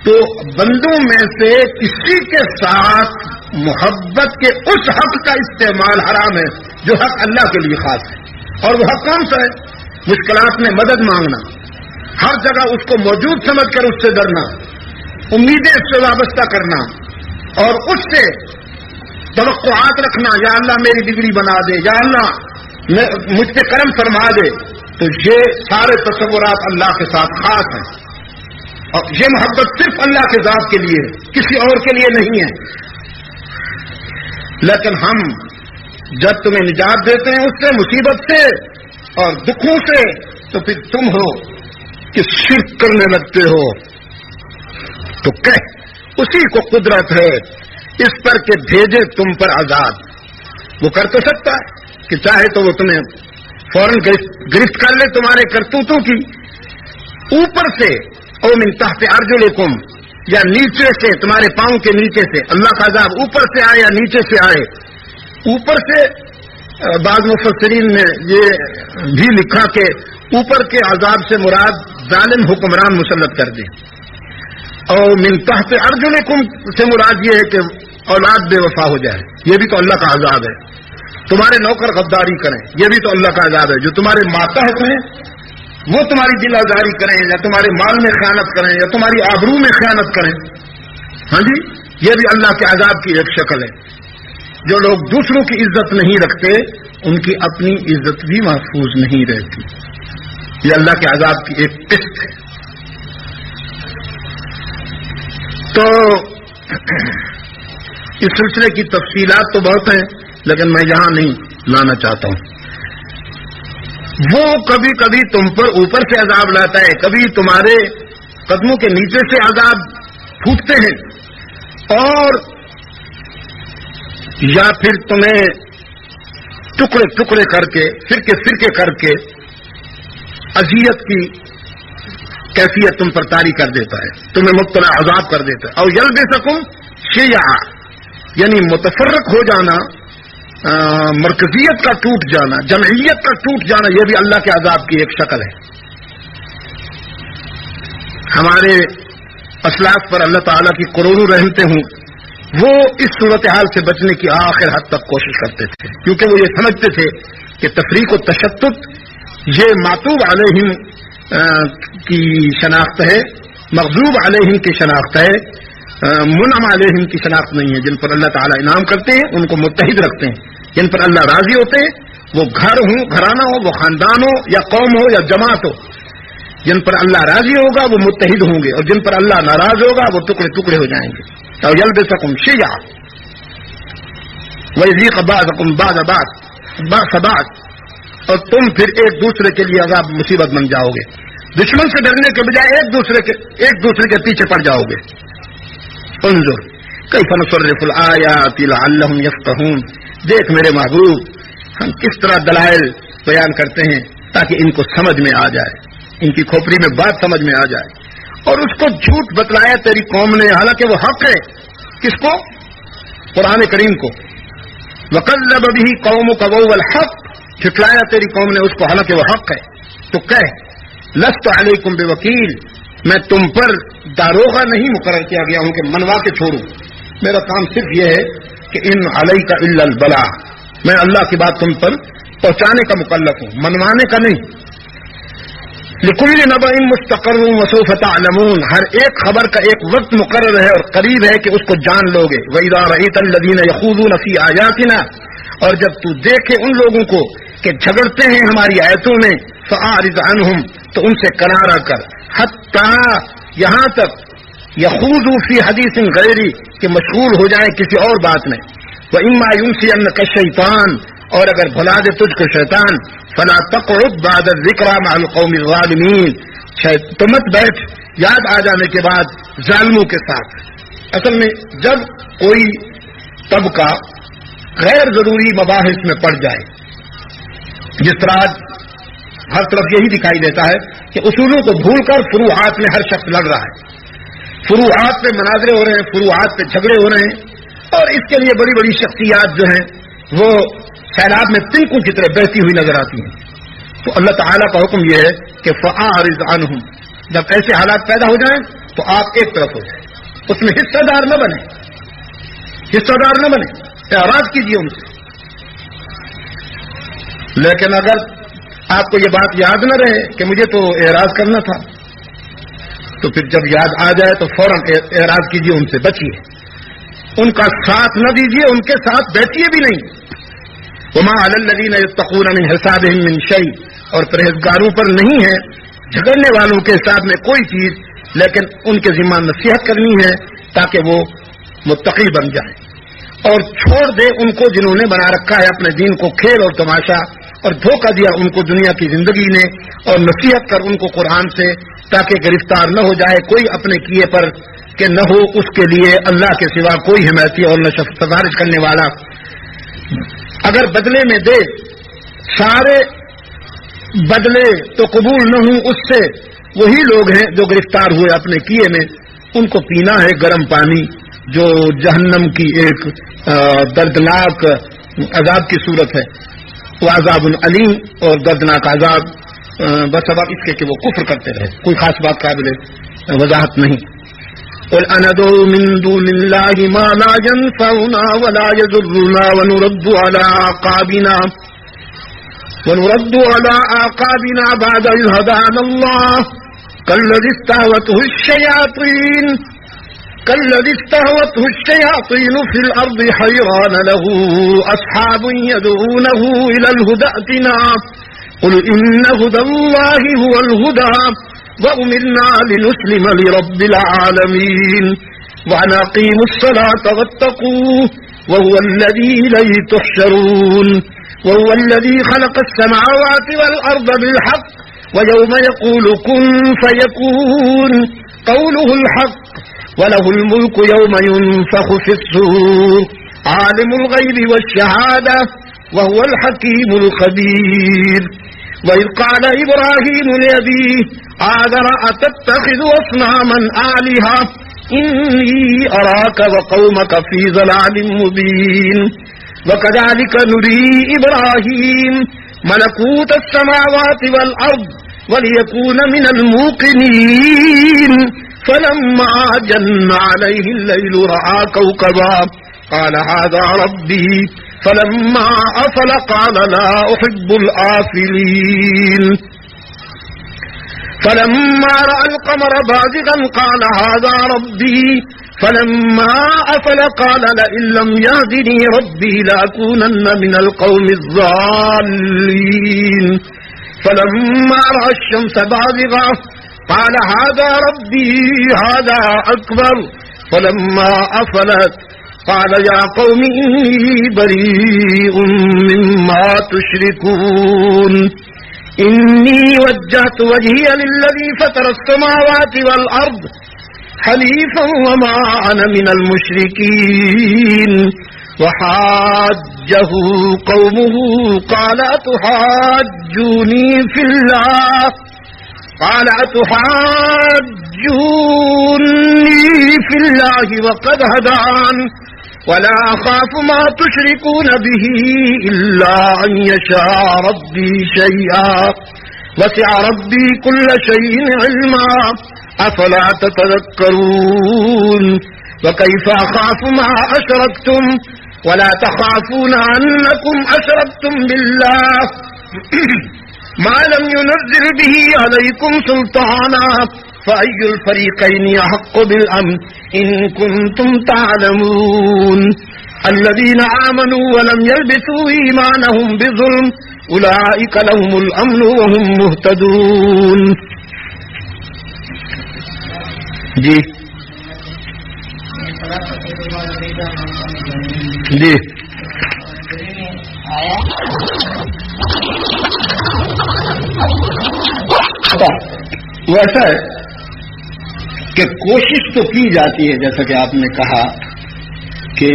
تو بندوں میں سے کسی کے ساتھ محبت کے اس حق کا استعمال حرام ہے جو حق اللہ کے لیے خاص ہے. اور وہ حق کون سا ہے؟ مشکلات میں مدد مانگنا، ہر جگہ اس کو موجود سمجھ کر اس سے ڈرنا، امیدیں اس سے وابستہ کرنا، اور اس سے توقعات رکھنا، یا اللہ میری ڈگری بنا دے، یا اللہ مجھ پہ کرم فرما دے. تو یہ سارے تصورات اللہ کے ساتھ خاص ہیں، اور یہ محبت صرف اللہ کے ذات کے لیے ہے، کسی اور کے لیے نہیں ہے. لیکن ہم جب تمہیں نجات دیتے ہیں اس سے، مصیبت سے اور دکھوں سے، تو پھر تم ہو کہ شرک کرنے لگتے ہو. تو اسی کو قدرت ہے اس پر کہ بھیجے تم پر عذاب. وہ کر تو سکتا ہے کہ چاہے تو وہ تمہیں فوراً گرفت کر لے تمہارے کرتوتوں کی، اوپر سے او من تحت ارجلکم، یا نیچے سے تمہارے پاؤں کے نیچے سے. اللہ کا عذاب اوپر سے آئے یا نیچے سے آئے. اوپر سے بعض مفسرین نے یہ بھی لکھا کہ اوپر کے عذاب سے مراد ظالم حکمران مسلط کر دے، اور من تحت ارجلکم سے مراد یہ ہے کہ اولاد بے وفا ہو جائے. یہ بھی تو اللہ کا عذاب ہے. تمہارے نوکر غداری کریں، یہ بھی تو اللہ کا عذاب ہے. جو تمہارے ماتحت ہیں وہ تمہاری دل آزاری کریں، یا تمہارے مال میں خیانت کریں، یا تمہاری آبرو میں خیانت کریں. ہاں جی، یہ بھی اللہ کے عذاب کی ایک شکل ہے. جو لوگ دوسروں کی عزت نہیں رکھتے ان کی اپنی عزت بھی محفوظ نہیں رہتی. یہ اللہ کے عذاب کی ایک قسط ہے. تو اس سلسلے کی تفصیلات تو بہت ہیں، لیکن میں یہاں نہیں لانا چاہتا ہوں. وہ کبھی کبھی تم پر اوپر سے عذاب لاتا ہے، کبھی تمہارے قدموں کے نیچے سے عذاب پھوٹتے ہیں، اور یا پھر تمہیں ٹکڑے ٹکڑے کر کے، فرقے فرقے کر کے اذیت کی کیفیت تم پر طاری کر دیتا ہے، تمہیں مبتلا عذاب کر دیتا ہے. اور یلبسکم شیعا، یعنی متفرق ہو جانا، مرکزیت کا ٹوٹ جانا، جمعیت کا ٹوٹ جانا، یہ بھی اللہ کے عذاب کی ایک شکل ہے. ہمارے اسلاف پر اللہ تعالیٰ کی کروڑوں رحمتیں ہوں، وہ اس صورتحال سے بچنے کی آخر حد تک کوشش کرتے تھے، کیونکہ وہ یہ سمجھتے تھے کہ تفریق و تشدد یہ معطوب علیہم کی شناخت ہے، مغضوب علیہم کی شناخت ہے، منعم علیہم کی شناخت نہیں ہے. جن پر اللہ تعالیٰ انعام کرتے ہیں ان کو متحد رکھتے ہیں، جن پر اللہ راضی ہوتے ہیں، وہ گھر ہوں، گھرانہ ہو، وہ خاندان ہو یا قوم ہو یا جماعت ہو، جن پر اللہ راضی ہوگا وہ متحد ہوں گے، اور جن پر اللہ ناراض ہوگا وہ ٹکڑے ٹکڑے ہو جائیں گے. تو یلبسکم شیعا ویذیق بعضکم بعض بعض، اور تم پھر ایک دوسرے کے لیے عذاب مصیبت بن جاؤ گے. دشمن سے ڈرنے کے بجائے ایک دوسرے کے پیچھے پڑ جاؤ گے. انظر کیف نصرف الآیات لعلہم یفقہون، دیکھ میرے محبوب ہم کس طرح دلائل بیان کرتے ہیں تاکہ ان کو سمجھ میں آ جائے، ان کی کھوپڑی میں بات سمجھ میں آ جائے. اور اس کو جھوٹ بتلایا تیری قوم نے، حالانکہ وہ حق ہے. کس کو؟ قرآن کریم کو. وَكَذَّبَ بِهِ قَوْمُكَ وَهُوَ الْحَقُّ، جھٹلایا تیری قوم نے اس کو حالانکہ وہ حق ہے. تو کہہ لَسْتُ عَلَيْكُمْ بِوَكِيلٍ، میں تم پر داروغہ نہیں مقرر کیا گیا ہوں کہ منوا کے چھوڑوں. میرا کام صرف یہ ہے کہ ان علیک الا البلاغ، میں اللہ کی بات تم پر پہنچانے کا مکلف ہوں، منوانے کا نہیں. لِكُلِّ نَبَإٍ مُسْتَقَرٌّ وَسَوْفَ تَعْلَمُونَ، ہر ایک خبر کا ایک وقت مقرر ہے اور قریب ہے کہ اس کو جان لو گے. وَإِذَا رَأَيْتَ الَّذِينَ يَخُوضُونَ فِي آيَاتِنَا، اور جب تو دیکھے ان لوگوں کو کہ جھگڑتے ہیں ہماری آیتوں میں، فَأَعْرِضْ عَنْهُمْ، تو ان سے کنارہ کر، حَتَّى، یہاں تک، يَخُوضُوا فِي حَدِيثٍ غَيْرِهِ، کہ مشغول ہو جائیں کسی اور بات میں. وَإِمَّا يُنْسِيَنَّكَ الشَّيْطَانُ، اور اگر بھلا دے تجھ کو شیطان، فلا تقعد بعد الذکر مع القوم الظالمین، تو مت بیٹھ یاد آ جانے کے بعد ظالموں کے ساتھ. اصل میں جب کوئی طبقہ غیر ضروری مباحث میں پڑ جائے جس طرح ہر طرف یہی دکھائی دیتا ہے کہ اصولوں کو بھول کر فروعات میں ہر شخص لڑ رہا ہے، فروعات پہ مناظرے ہو رہے ہیں، فروعات پہ جھگڑے ہو رہے ہیں، اور اس کے لیے بڑی بڑی شخصیات جو ہیں وہ سیلاب میں تنکوں کی طرح بہتی ہوئی نظر آتی ہیں۔ تو اللہ تعالیٰ کا حکم یہ ہے کہ فَأَعْرِضْ عَنْهُمْ، جب ایسے حالات پیدا ہو جائیں تو آپ ایک طرف ہو جائیں، اس میں حصہ دار نہ بنے، حصہ دار نہ بنے، اعراض کیجیے ان سے۔ لیکن اگر آپ کو یہ بات یاد نہ رہے کہ مجھے تو اعراض کرنا تھا، تو پھر جب یاد آ جائے تو فوراً اعراض کیجیے، ان سے بچیے، ان کا ساتھ نہ دیجیے، ان کے ساتھ بیٹھیے بھی نہیں۔ وَمَا عَلَى الَّذِينَ يَتَّقُونَ مِنْ حِسَابِهِم مِّن شَيْءٍ، اور پرہیزگاروں پر نہیں ہے جھگڑنے والوں کے ساتھ میں کوئی چیز، لیکن ان کے ذمہ نصیحت کرنی ہے تاکہ وہ متقی بن جائیں، اور چھوڑ دے ان کو جنہوں نے بنا رکھا ہے اپنے دین کو کھیل اور تماشا، اور دھوکہ دیا ان کو دنیا کی زندگی نے، اور نصیحت کر ان کو قرآن سے تاکہ گرفتار نہ ہو جائے کوئی اپنے کیے پر، کہ نہ ہو اس کے لیے اللہ کے سوا کوئی حمایتی اور نہ سفارش کرنے والا۔ اگر بدلے میں دے، سارے بدلے تو قبول نہ ہوں اس سے، وہی لوگ ہیں جو گرفتار ہوئے اپنے کیے میں، ان کو پینا ہے گرم پانی جو جہنم کی ایک دردناک عذاب کی صورت ہے، وہ عذاب علیم اور دردناک عذاب، بسبب اس کے کہ وہ کفر کرتے رہے، کوئی خاص بات قابل وضاحت نہیں۔ قل أندعو من دون الله ما لا ينفعنا ولا يضرنا ونرد على أعقابنا بعد إذ هدانا الله كالذي استهوته الشياطين في الأرض حيران له أصحاب يدعونه إلى الهدى ائتنا قل إن هدى الله هو الهدى وأمرنا لنسلم لرب العالمين وأن أقيموا الصلاة واتقوه وهو الذي إليه تحشرون وهو الذي خلق السماوات والأرض بالحق ويوم يقول كن فيكون قوله الحق وله الملك يوم ينفخ في الصور عالم الغيب والشهادة وهو الحكيم الخبير وإذ قال إبراهيم لأبيه آذر أتتخذ أصناما آلهة إني أراك وقومك في ضلال مبين وكذلك نري إبراهيم ملكوت السماوات والأرض وليكون من الموقنين فلما جن عليه الليل رأى كوكبا قال هذا ربي فلما أفل قال لا أحب الآفلين فلما رأى القمر بازغا قال هذا ربي فلما أفل قال لئن لم يهدني ربي لأكونن من القوم الضالين فلما رأى الشمس بازغة قال هذا ربي هذا أكبر فلما أفلت قال يا قوم إني بريء مما تشركون إني وجهت وجهي للذي فطر السماوات والأرض حنيفا وما أنا من المشركين وحاجه قومه قال أتحاجوني في الله وقد هدان ولا أخاف ما تشركون به إلا أن يشاء ربي شيئا وسع ربي كل شيء علما أفلا تتذكرون وكيف أخاف ما أشركتم ولا تخافون أنكم أشركتم بالله ما لم ينزل به عليكم سلطانا فأي الفريقين أحق بالأمن إن كنتم تعلمون الذين آمنوا ولم يلبسوا إيمانهم بظلم أولئك لهم الأمن وهم مهتدون. جی جی وہ ایسا ہے کہ کوشش تو کی جاتی ہے، جیسا کہ آپ نے کہا کہ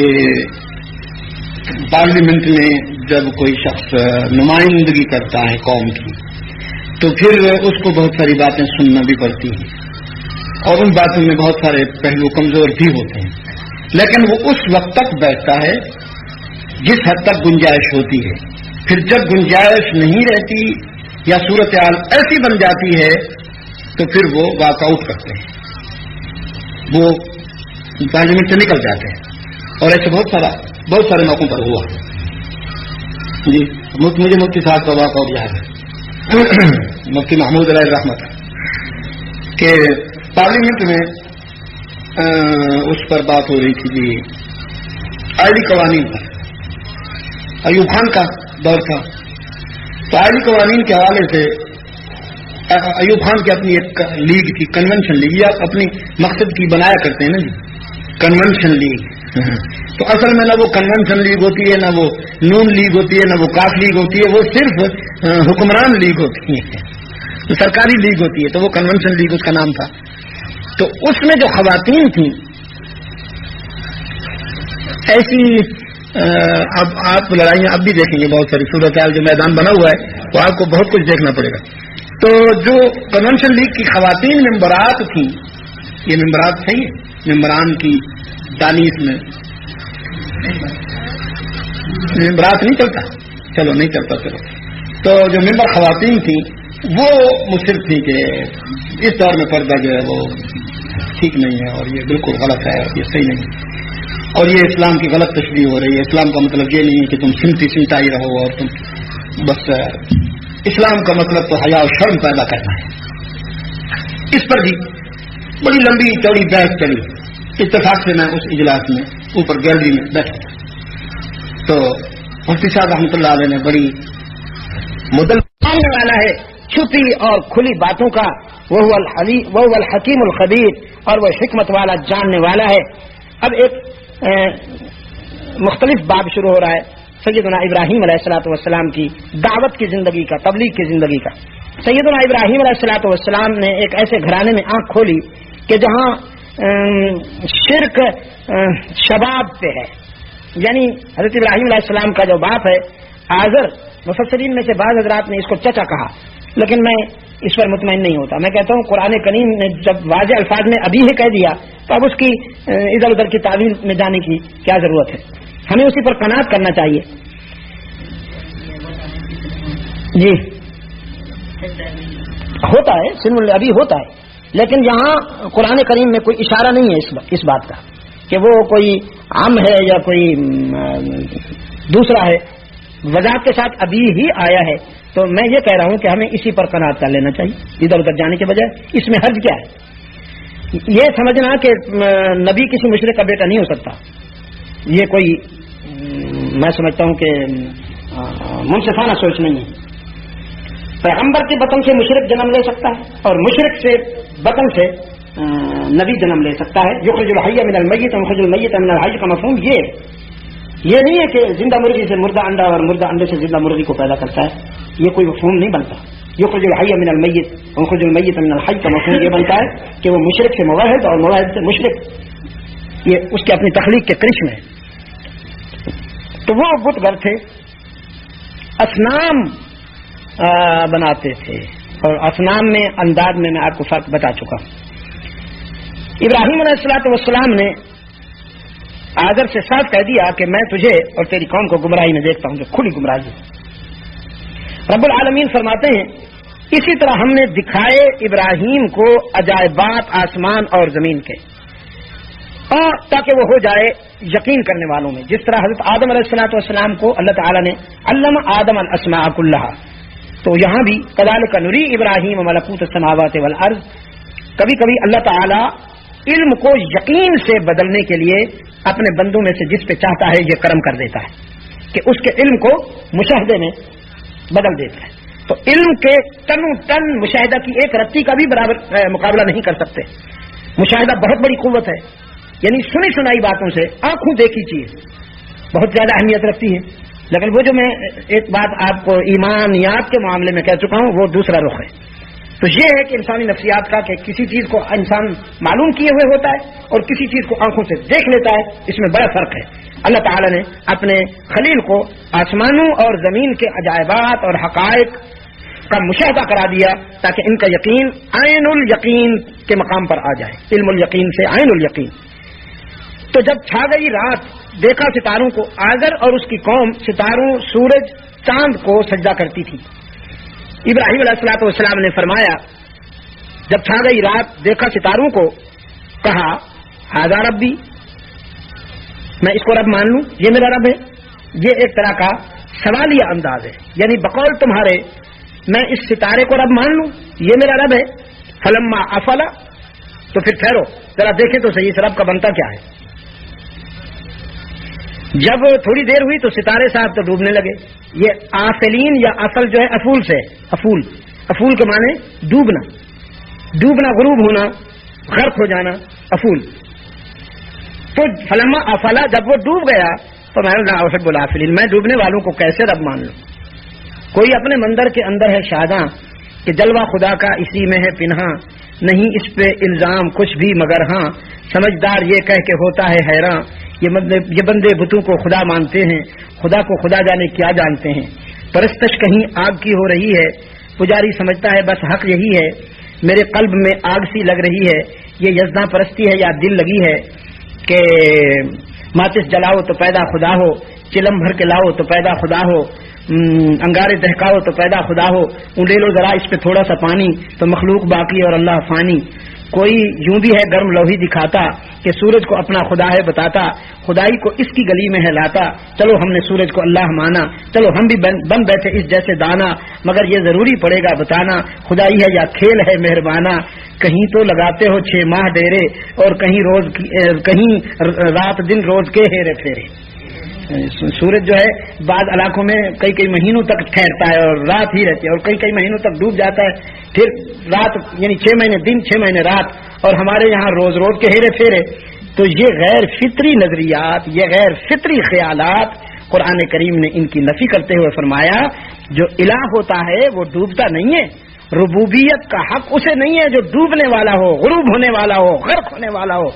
پارلیمنٹ میں جب کوئی شخص نمائندگی کرتا ہے قوم کی تو پھر اس کو بہت ساری باتیں سننا بھی پڑتی ہیں اور ان باتوں میں بہت سارے پہلو کمزور بھی ہوتے ہیں، لیکن وہ اس وقت تک بیٹھتا ہے جس حد تک گنجائش ہوتی ہے. پھر جب گنجائش نہیں رہتی یا صورتحال ایسی بن جاتی ہے تو پھر وہ واک آؤٹ کرتے ہیں، وہ پارلیمنٹ سے نکل جاتے ہیں. اور ایسے بہت سارے موقعوں پر ہوا. جی مجھے مفتی صاحب کا واقعہ یاد ہے، مفتی محمود علیہ الرحمت، کہ پارلیمنٹ میں اس پر بات ہو رہی تھی جی آئلی قوانین پر. ایوب خان کا دور تھا تو آئلی قوانین کے حوالے سے ایوب خان کی اپنی ایک لیگ تھی، کنونشن لیگ، یا اپنی مقصد کی بنایا کرتے ہیں نا جی کنونشن لیگ. تو اصل میں نہ وہ کنونشن لیگ ہوتی ہے، نہ وہ نون لیگ ہوتی ہے، نہ وہ کاف لیگ ہوتی ہے، وہ صرف حکمران لیگ ہوتی ہے، سرکاری لیگ ہوتی ہے. تو وہ کنونشن لیگ اس کا نام تھا. تو اس میں جو خواتین تھیں ایسی، اب آپ لڑائیاں اب بھی دیکھیں گے، بہت ساری صورتحال جو میدان بنا ہوا ہے وہ آپ کو بہت کچھ دیکھنا پڑے گا. تو جو کنونشن لیگ کی خواتین ممبرات تھیں، یہ ممبرات صحیح ہے، ممبران کی دانیس میں ممبرات نہیں چلتا، چلو نہیں چلتا چلو. تو جو ممبر خواتین تھیں وہ مصر تھی کہ اس دور میں پردہ جو ہے وہ ٹھیک نہیں ہے اور یہ بالکل غلط ہے اور یہ صحیح نہیں ہے اور یہ اسلام کی غلط تشریح ہو رہی ہے. اسلام کا مطلب یہ نہیں ہے کہ تم سمٹائی رہو اور تم بس، اسلام کا مطلب تو حیا و شرم پیدا کرنا ہے. اس پر بھی بڑی لمبی چوڑی بحث چلی. اتفاق سے میں اس اجلاس میں اوپر گیلری میں بیٹھا تھا تو مفتی صاحب رحمۃ اللہ علیہ نے بڑی مدل ماننے والا ہے چھپی اور کھلی باتوں کا، وہ الحکیم الخبیر، اور وہ حکمت والا جاننے والا ہے. اب ایک مختلف باب شروع ہو رہا ہے سیدنا ابراہیم علیہ الصلوۃ والسلام کی دعوت کی زندگی کا، تبلیغ کی زندگی کا. سیدنا ابراہیم علیہ الصلوۃ والسلام نے ایک ایسے گھرانے میں آنکھ کھولی کہ جہاں شرک شباب پہ ہے. یعنی حضرت ابراہیم علیہ السلام کا جو باپ ہے آزر، مفسرین میں سے بعض حضرات نے اس کو چچا کہا، لیکن میں اس پر مطمئن نہیں ہوتا. میں کہتا ہوں قرآن کریم نے جب واضح الفاظ میں ابھی ہی کہہ دیا تو اب اس کی ادھر ادھر کی تعویل میں جانے کی کیا ضرورت ہے؟ ہمیں اسی پر قناعت کرنا چاہیے. جی ہوتا ہے سن ابھی ہوتا ہے، لیکن یہاں قرآن کریم میں کوئی اشارہ نہیں ہے اس بات کا کہ وہ کوئی عام ہے یا کوئی دوسرا ہے. وضاحت کے ساتھ ابھی ہی آیا ہے. تو میں یہ کہہ رہا ہوں کہ ہمیں اسی پر قناعت کر لینا چاہیے ادھر ادھر جانے کے بجائے. اس میں حرج کیا ہے؟ یہ سمجھنا کہ نبی کسی مشرک کا بیٹا نہیں ہو سکتا، یہ کوئی میں سمجھتا ہوں کہ منصفانہ سوچ نہیں ہے. پیغمبر کے بطن سے مشرک جنم لے سکتا ہے اور مشرک سے بطن سے نبی جنم لے سکتا ہے. یخرج الحی من المیت ویخرج المیت من الحی کا مفہوم یہ نہیں ہے کہ زندہ مرغی سے مردہ انڈا اور مردہ انڈے سے زندہ مرغی کو پیدا کرتا ہے. یہ کوئی مفہوم نہیں بنتا. یخرج الحی من المیت ویخرج المیت من الحی کا مفہوم یہ بنتا ہے کہ وہ مشرک سے موحد اور موحد سے مشرک، یہ اس کے اپنی تخلیق کے کرشم ہے. تو وہ بت گھر تھے، اصنام بناتے تھے، اور اصنام میں انداز میں آپ کو فرق بتا چکا ہوں. ابراہیم علیہ الصلوۃ والسلام نے آزر سے صاف کہہ دیا کہ میں تجھے اور تیری قوم کو گمراہی میں دیکھتا ہوں، جو کھلی گمراہی. رب العالمین فرماتے ہیں اسی طرح ہم نے دکھائے ابراہیم کو عجائبات آسمان اور زمین کے، اور تاکہ وہ ہو جائے یقین کرنے والوں میں. جس طرح حضرت آدم علیہ الصلوۃ والسلام کو اللہ تعالیٰ نے علم آدم الاسماء کلھا، تو یہاں بھی کذالک نری ابراہیم ملکوت السماوات والارض. کبھی کبھی اللہ تعالیٰ علم کو یقین سے بدلنے کے لیے اپنے بندوں میں سے جس پہ چاہتا ہے یہ کرم کر دیتا ہے کہ اس کے علم کو مشاہدے میں بدل دیتا ہے. تو علم کے ٹنوں ٹن مشاہدہ کی ایک رتی کا بھی برابر مقابلہ نہیں کر سکتے. مشاہدہ بہت بڑی قوت ہے، یعنی سنی سنائی باتوں سے آنکھوں دیکھی چیز بہت زیادہ اہمیت رکھتی ہے. لیکن وہ جو میں ایک بات آپ کو ایمانیات کے معاملے میں کہہ چکا ہوں وہ دوسرا رخ ہے. تو یہ ہے کہ انسانی نفسیات کا کہ کسی چیز کو انسان معلوم کیے ہوئے ہوتا ہے اور کسی چیز کو آنکھوں سے دیکھ لیتا ہے، اس میں بڑا فرق ہے. اللہ تعالیٰ نے اپنے خلیل کو آسمانوں اور زمین کے عجائبات اور حقائق کا مشاہدہ کرا دیا تاکہ ان کا یقین عین الیقین کے مقام پر آ جائے، علم الیقین سے عین الیقین۔ تو جب چھا گئی رات دیکھا ستاروں کو، آزر اور اس کی قوم ستاروں، سورج، چاند کو سجدہ کرتی تھی۔ ابراہیم علیہ الصلوۃ والسلام نے فرمایا جب چھا گئی رات دیکھا ستاروں کو، کہا ھذا ربی، میں اس کو رب مان لوں، یہ میرا رب ہے۔ یہ ایک طرح کا سوالیہ انداز ہے، یعنی بقول تمہارے میں اس ستارے کو رب مان لوں، یہ میرا رب ہے۔ فلما افلا، تو پھر ٹھہرو ذرا دیکھیں تو صحیح اس رب کا بنتا کیا ہے۔ جب تھوڑی دیر ہوئی تو ستارے صاحب تو ڈوبنے لگے۔ یہ آفلین یا اصل جو ہے افول سے، افول کے معنی ڈوبنا، ڈوبنا، غروب ہونا، غرق ہو جانا، افول۔ تو فلما افلا، جب وہ ڈوب گیا تو میں نے احب الافلین، میں ڈوبنے والوں کو کیسے رب مان لوں۔ کوئی اپنے مندر کے اندر ہے شاداں کہ جلوہ خدا کا اسی میں ہے پنہاں، نہیں اس پہ الزام کچھ بھی مگر ہاں، سمجھدار یہ کہہ کے ہوتا ہے حیراں، یہ بندے بتوں کو خدا مانتے ہیں، خدا کو خدا جانے کیا جانتے ہیں۔ پرستش کہیں آگ کی ہو رہی ہے، پجاری سمجھتا ہے بس حق یہی ہے، میرے قلب میں آگ سی لگ رہی ہے۔ یہ یزداں پرستی ہے یا دل لگی ہے کہ ماتس جلاؤ تو پیدا خدا ہو، چلم بھر کے لاؤ تو پیدا خدا ہو، انگارے دہکاؤ تو پیدا خدا ہو، اونڈے لو ذرا اس پہ تھوڑا سا پانی تو مخلوق باقی اور اللہ فانی۔ کوئی یوں بھی ہے گرم لوہی دکھاتا کہ سورج کو اپنا خدا ہے بتاتا، خدائی کو اس کی گلی میں ہے لاتا، چلو ہم نے سورج کو اللہ مانا، چلو ہم بھی بن بیٹھے اس جیسے دانا، مگر یہ ضروری پڑے گا بتانا خدائی ہے یا کھیل ہے مہربانہ۔ کہیں تو لگاتے ہو 6 ماہ ڈیرے اور کہیں رات دن روز کے ہیرے پھیرے۔ سورج جو ہے بعض علاقوں میں کئی مہینوں تک ٹھہرتا ہے اور رات ہی رہتی ہے، اور کئی مہینوں تک ڈوب جاتا ہے، پھر رات یعنی 6 مہینے دن 6 مہینے رات، اور ہمارے یہاں روز کے ہیرے پھیرے۔ تو یہ غیر فطری نظریات، یہ غیر فطری خیالات قرآن کریم نے ان کی نفی کرتے ہوئے فرمایا جو الہ ہوتا ہے وہ ڈوبتا نہیں ہے، ربوبیت کا حق اسے نہیں ہے جو ڈوبنے والا ہو، غروب ہونے والا ہو، غرق ہونے والا ہو۔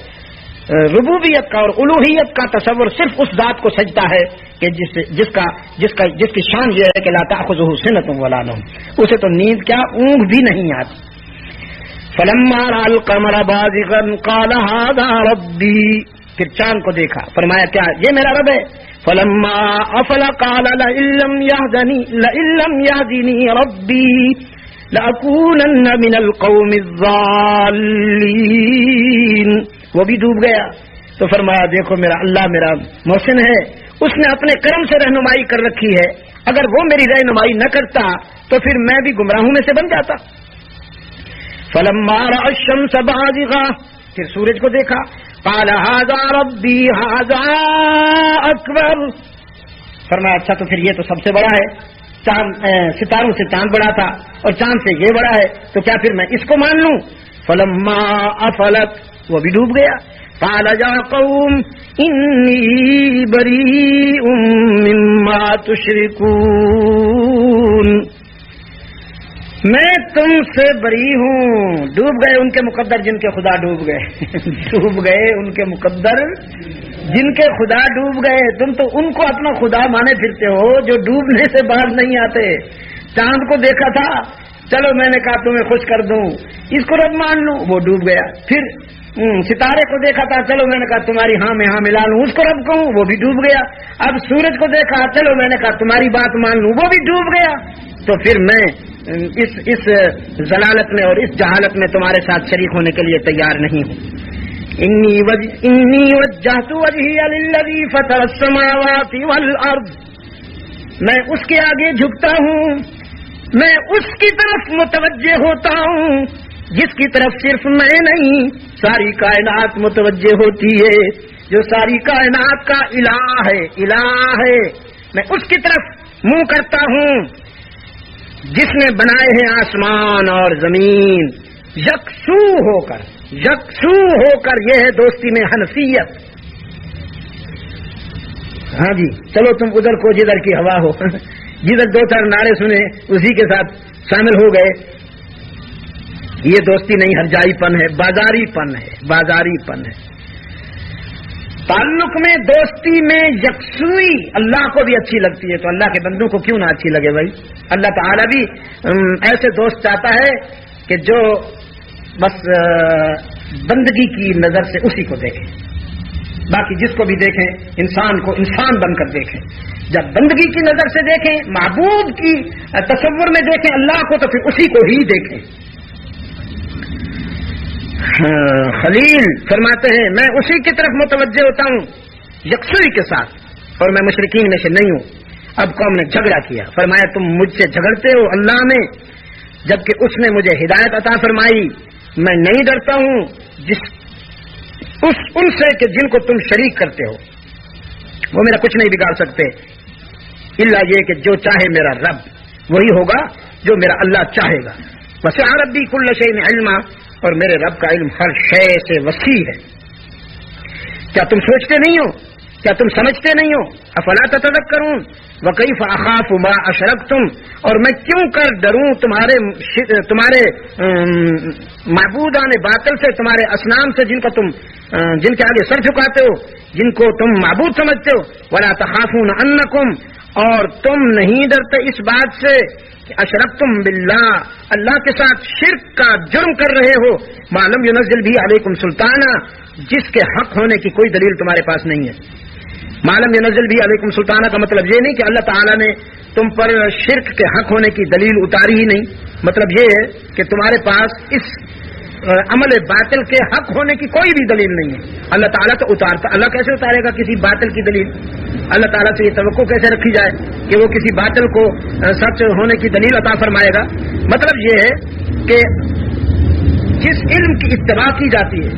ربوبیت کا اور الوہیت کا تصور صرف اس ذات کو سجتا ہے کہ جس کی شان یہ ہے کہ لا تأخذہ سنۃ ولا نوم، اسے تو نیند کیا اونگ بھی نہیں آتی۔ فلما رأى القمر بازغا قال هذا ربی، پھر چاند کو دیکھا فرمایا کیا یہ میرا رب ہے۔ فلما افل قال لئن لم يهدني ربی لأكونن من القوم الضالین، وہ بھی ڈوب گیا تو فرمایا دیکھو میرا اللہ میرا محسن ہے، اس نے اپنے کرم سے رہنمائی کر رکھی ہے، اگر وہ میری رہنمائی نہ کرتا تو پھر میں بھی گمراہوں میں سے بن جاتا۔ فلما رأى الشمس بازغا، پھر سورج کو دیکھا قال هذا ربی هذا اکبر، فرمایا اچھا تو پھر یہ تو سب سے بڑا ہے، ستاروں سے چاند بڑا تھا اور چاند سے یہ بڑا ہے، تو کیا پھر میں اس کو مان لوں۔ فلما افلت، وہ بھی ڈوب گیا۔ قال یا قوم انی بریء مما تشرکون، میں تم سے بری ہوں۔ ڈوب گئے ان کے مقدر جن کے خدا ڈوب گئے ڈوب گئے ان کے مقدر جن کے خدا ڈوب گئے، تم تو ان کو اپنا خدا مانے پھرتے ہو جو ڈوبنے سے باہر نہیں آتے۔ چاند کو دیکھا تھا، چلو میں نے کہا تمہیں خوش کر دوں، اس کو رب مان لوں، وہ ڈوب گیا۔ پھر ستارے کو دیکھا تھا، چلو میں نے کہا تمہاری ہاں میں ہاں ملا لوں، اس کو رب کہوں، وہ بھی ڈوب گیا۔ اب سورج کو دیکھا، چلو میں نے کہا تمہاری بات مان لوں، وہ بھی ڈوب گیا۔ تو پھر میں اس ضلالت میں اور اس جہالت میں تمہارے ساتھ شریک ہونے کے لیے تیار نہیں ہوں۔ انی وجہت وجہی للذی فطر السماوات والارض، میں اس کے آگے جھکتا ہوں، میں اس کی طرف متوجہ ہوتا ہوں جس کی طرف صرف میں نہیں ساری کائنات متوجہ ہوتی ہے، جو ساری کائنات کا الہ ہے، میں اس کی طرف منہ کرتا ہوں جس نے بنائے ہیں آسمان اور زمین، یکسو ہو کر یہ ہے دوستی میں حنفیت۔ ہاں جی چلو تم ادھر کو جدھر کی ہوا ہو، جدھر 2-4 نعرے سنے اسی کے ساتھ شامل ہو گئے، یہ دوستی نہیں، ہرجائی پن ہے، بازاری پن ہے۔ تعلق میں، دوستی میں یکسوئی اللہ کو بھی اچھی لگتی ہے، تو اللہ کے بندوں کو کیوں نہ اچھی لگے بھائی؟ اللہ تعالیٰ بھی ایسے دوست چاہتا ہے کہ جو بس بندگی کی نظر سے اسی کو دیکھیں، باقی جس کو بھی دیکھیں انسان کو انسان بن کر دیکھیں۔ جب بندگی کی نظر سے دیکھیں، معبود کی تصور میں دیکھیں اللہ کو، تو پھر اسی کو ہی دیکھیں۔ خلیل فرماتے ہیں میں اسی کی طرف متوجہ ہوتا ہوں یکسوئی کے ساتھ، اور میں مشرکین میں سے نہیں ہوں۔ اب قوم نے جھگڑا کیا، فرمایا تم مجھ سے جھگڑتے ہو اللہ میں، جبکہ اس نے مجھے ہدایت عطا فرمائی۔ میں نہیں ڈرتا ہوں ان سے کہ جن کو تم شریک کرتے ہو، وہ میرا کچھ نہیں بگاڑ سکتے، الا یہ کہ جو چاہے میرا رب وہی ہوگا جو میرا اللہ چاہے گا۔ وسع ربی کل شیء علما، اور میرے رب کا علم ہر شے سے وسیع ہے۔ کیا تم سوچتے نہیں ہو؟ کیا تم سمجھتے نہیں ہو؟ افلا تتذکرون وکیف اخاف ما اشرکتم، اور میں کیوں کر ڈروں تمہارے معبودان باطل سے، تمہارے اصنام سے، جن کے آگے سر جھکاتے ہو، جن کو تم معبود سمجھتے ہو۔ ولا تخافون انکم، اور تم نہیں ڈرتے اس بات سے کہ اشرکتم باللہ، اللہ کے ساتھ شرک کا جرم کر رہے ہو، ما لم ينزل بھی علیکم سلطانہ، جس کے حق ہونے کی کوئی دلیل تمہارے پاس نہیں ہے۔ ما لم ينزل بھی علیکم سلطانہ کا مطلب یہ نہیں کہ اللہ تعالیٰ نے تم پر شرک کے حق ہونے کی دلیل اتاری ہی نہیں، مطلب یہ ہے کہ تمہارے پاس اس عمل باطل کے حق ہونے کی کوئی بھی دلیل نہیں ہے۔ اللہ تعالیٰ تو اتارتا، اللہ کیسے اتارے گا کسی باطل کی دلیل؟ اللہ تعالیٰ سے یہ توقع کیسے رکھی جائے کہ وہ کسی باطل کو سچ ہونے کی دلیل عطا فرمائے گا؟ مطلب یہ ہے کہ جس علم کی اتباع کی جاتی ہے،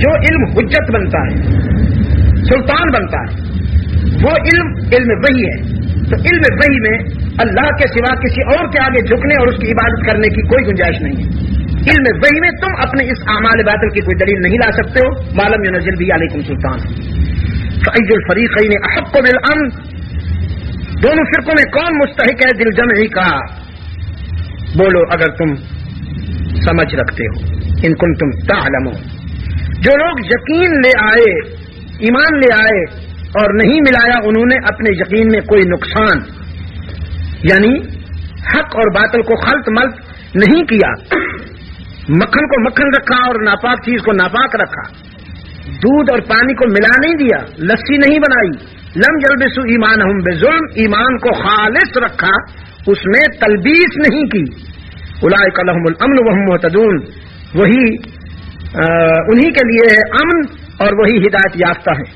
جو علم حجت بنتا ہے، سلطان بنتا ہے، وہ علم وحی ہے۔ تو علم وحی میں اللہ کے سوا کسی اور کے آگے جھکنے اور اس کی عبادت کرنے کی کوئی گنجائش نہیں ہے۔ علم وحی میں تم اپنے اس اعمال باطل کی کوئی دلیل نہیں لا سکتے ہو، ما لم ينزل بھی علیکم سلطان۔ فأي الفریقین احق بالامن، دونوں فرقوں میں کون مستحق ہے دل جمعی کا؟ بولو اگر تم سمجھ رکھتے ہو، ان کنتم تعلمون۔ جو لوگ یقین لے آئے، ایمان لے آئے اور نہیں ملایا انہوں نے اپنے یقین میں کوئی نقصان، یعنی حق اور باطل کو خلط ملط نہیں کیا، مکھن کو مکھن رکھا اور ناپاک چیز کو ناپاک رکھا، دودھ اور پانی کو ملا نہیں دیا، لسی نہیں بنائی، لم یلبسوا ایمانہم بظلم، ایمان کو خالص رکھا، اس میں تلبیس نہیں کی۔ اولئک لہم الامن وہم مہتدون، وہی انہی کے لیے ہے امن اور وہی ہدایت یافتہ ہے۔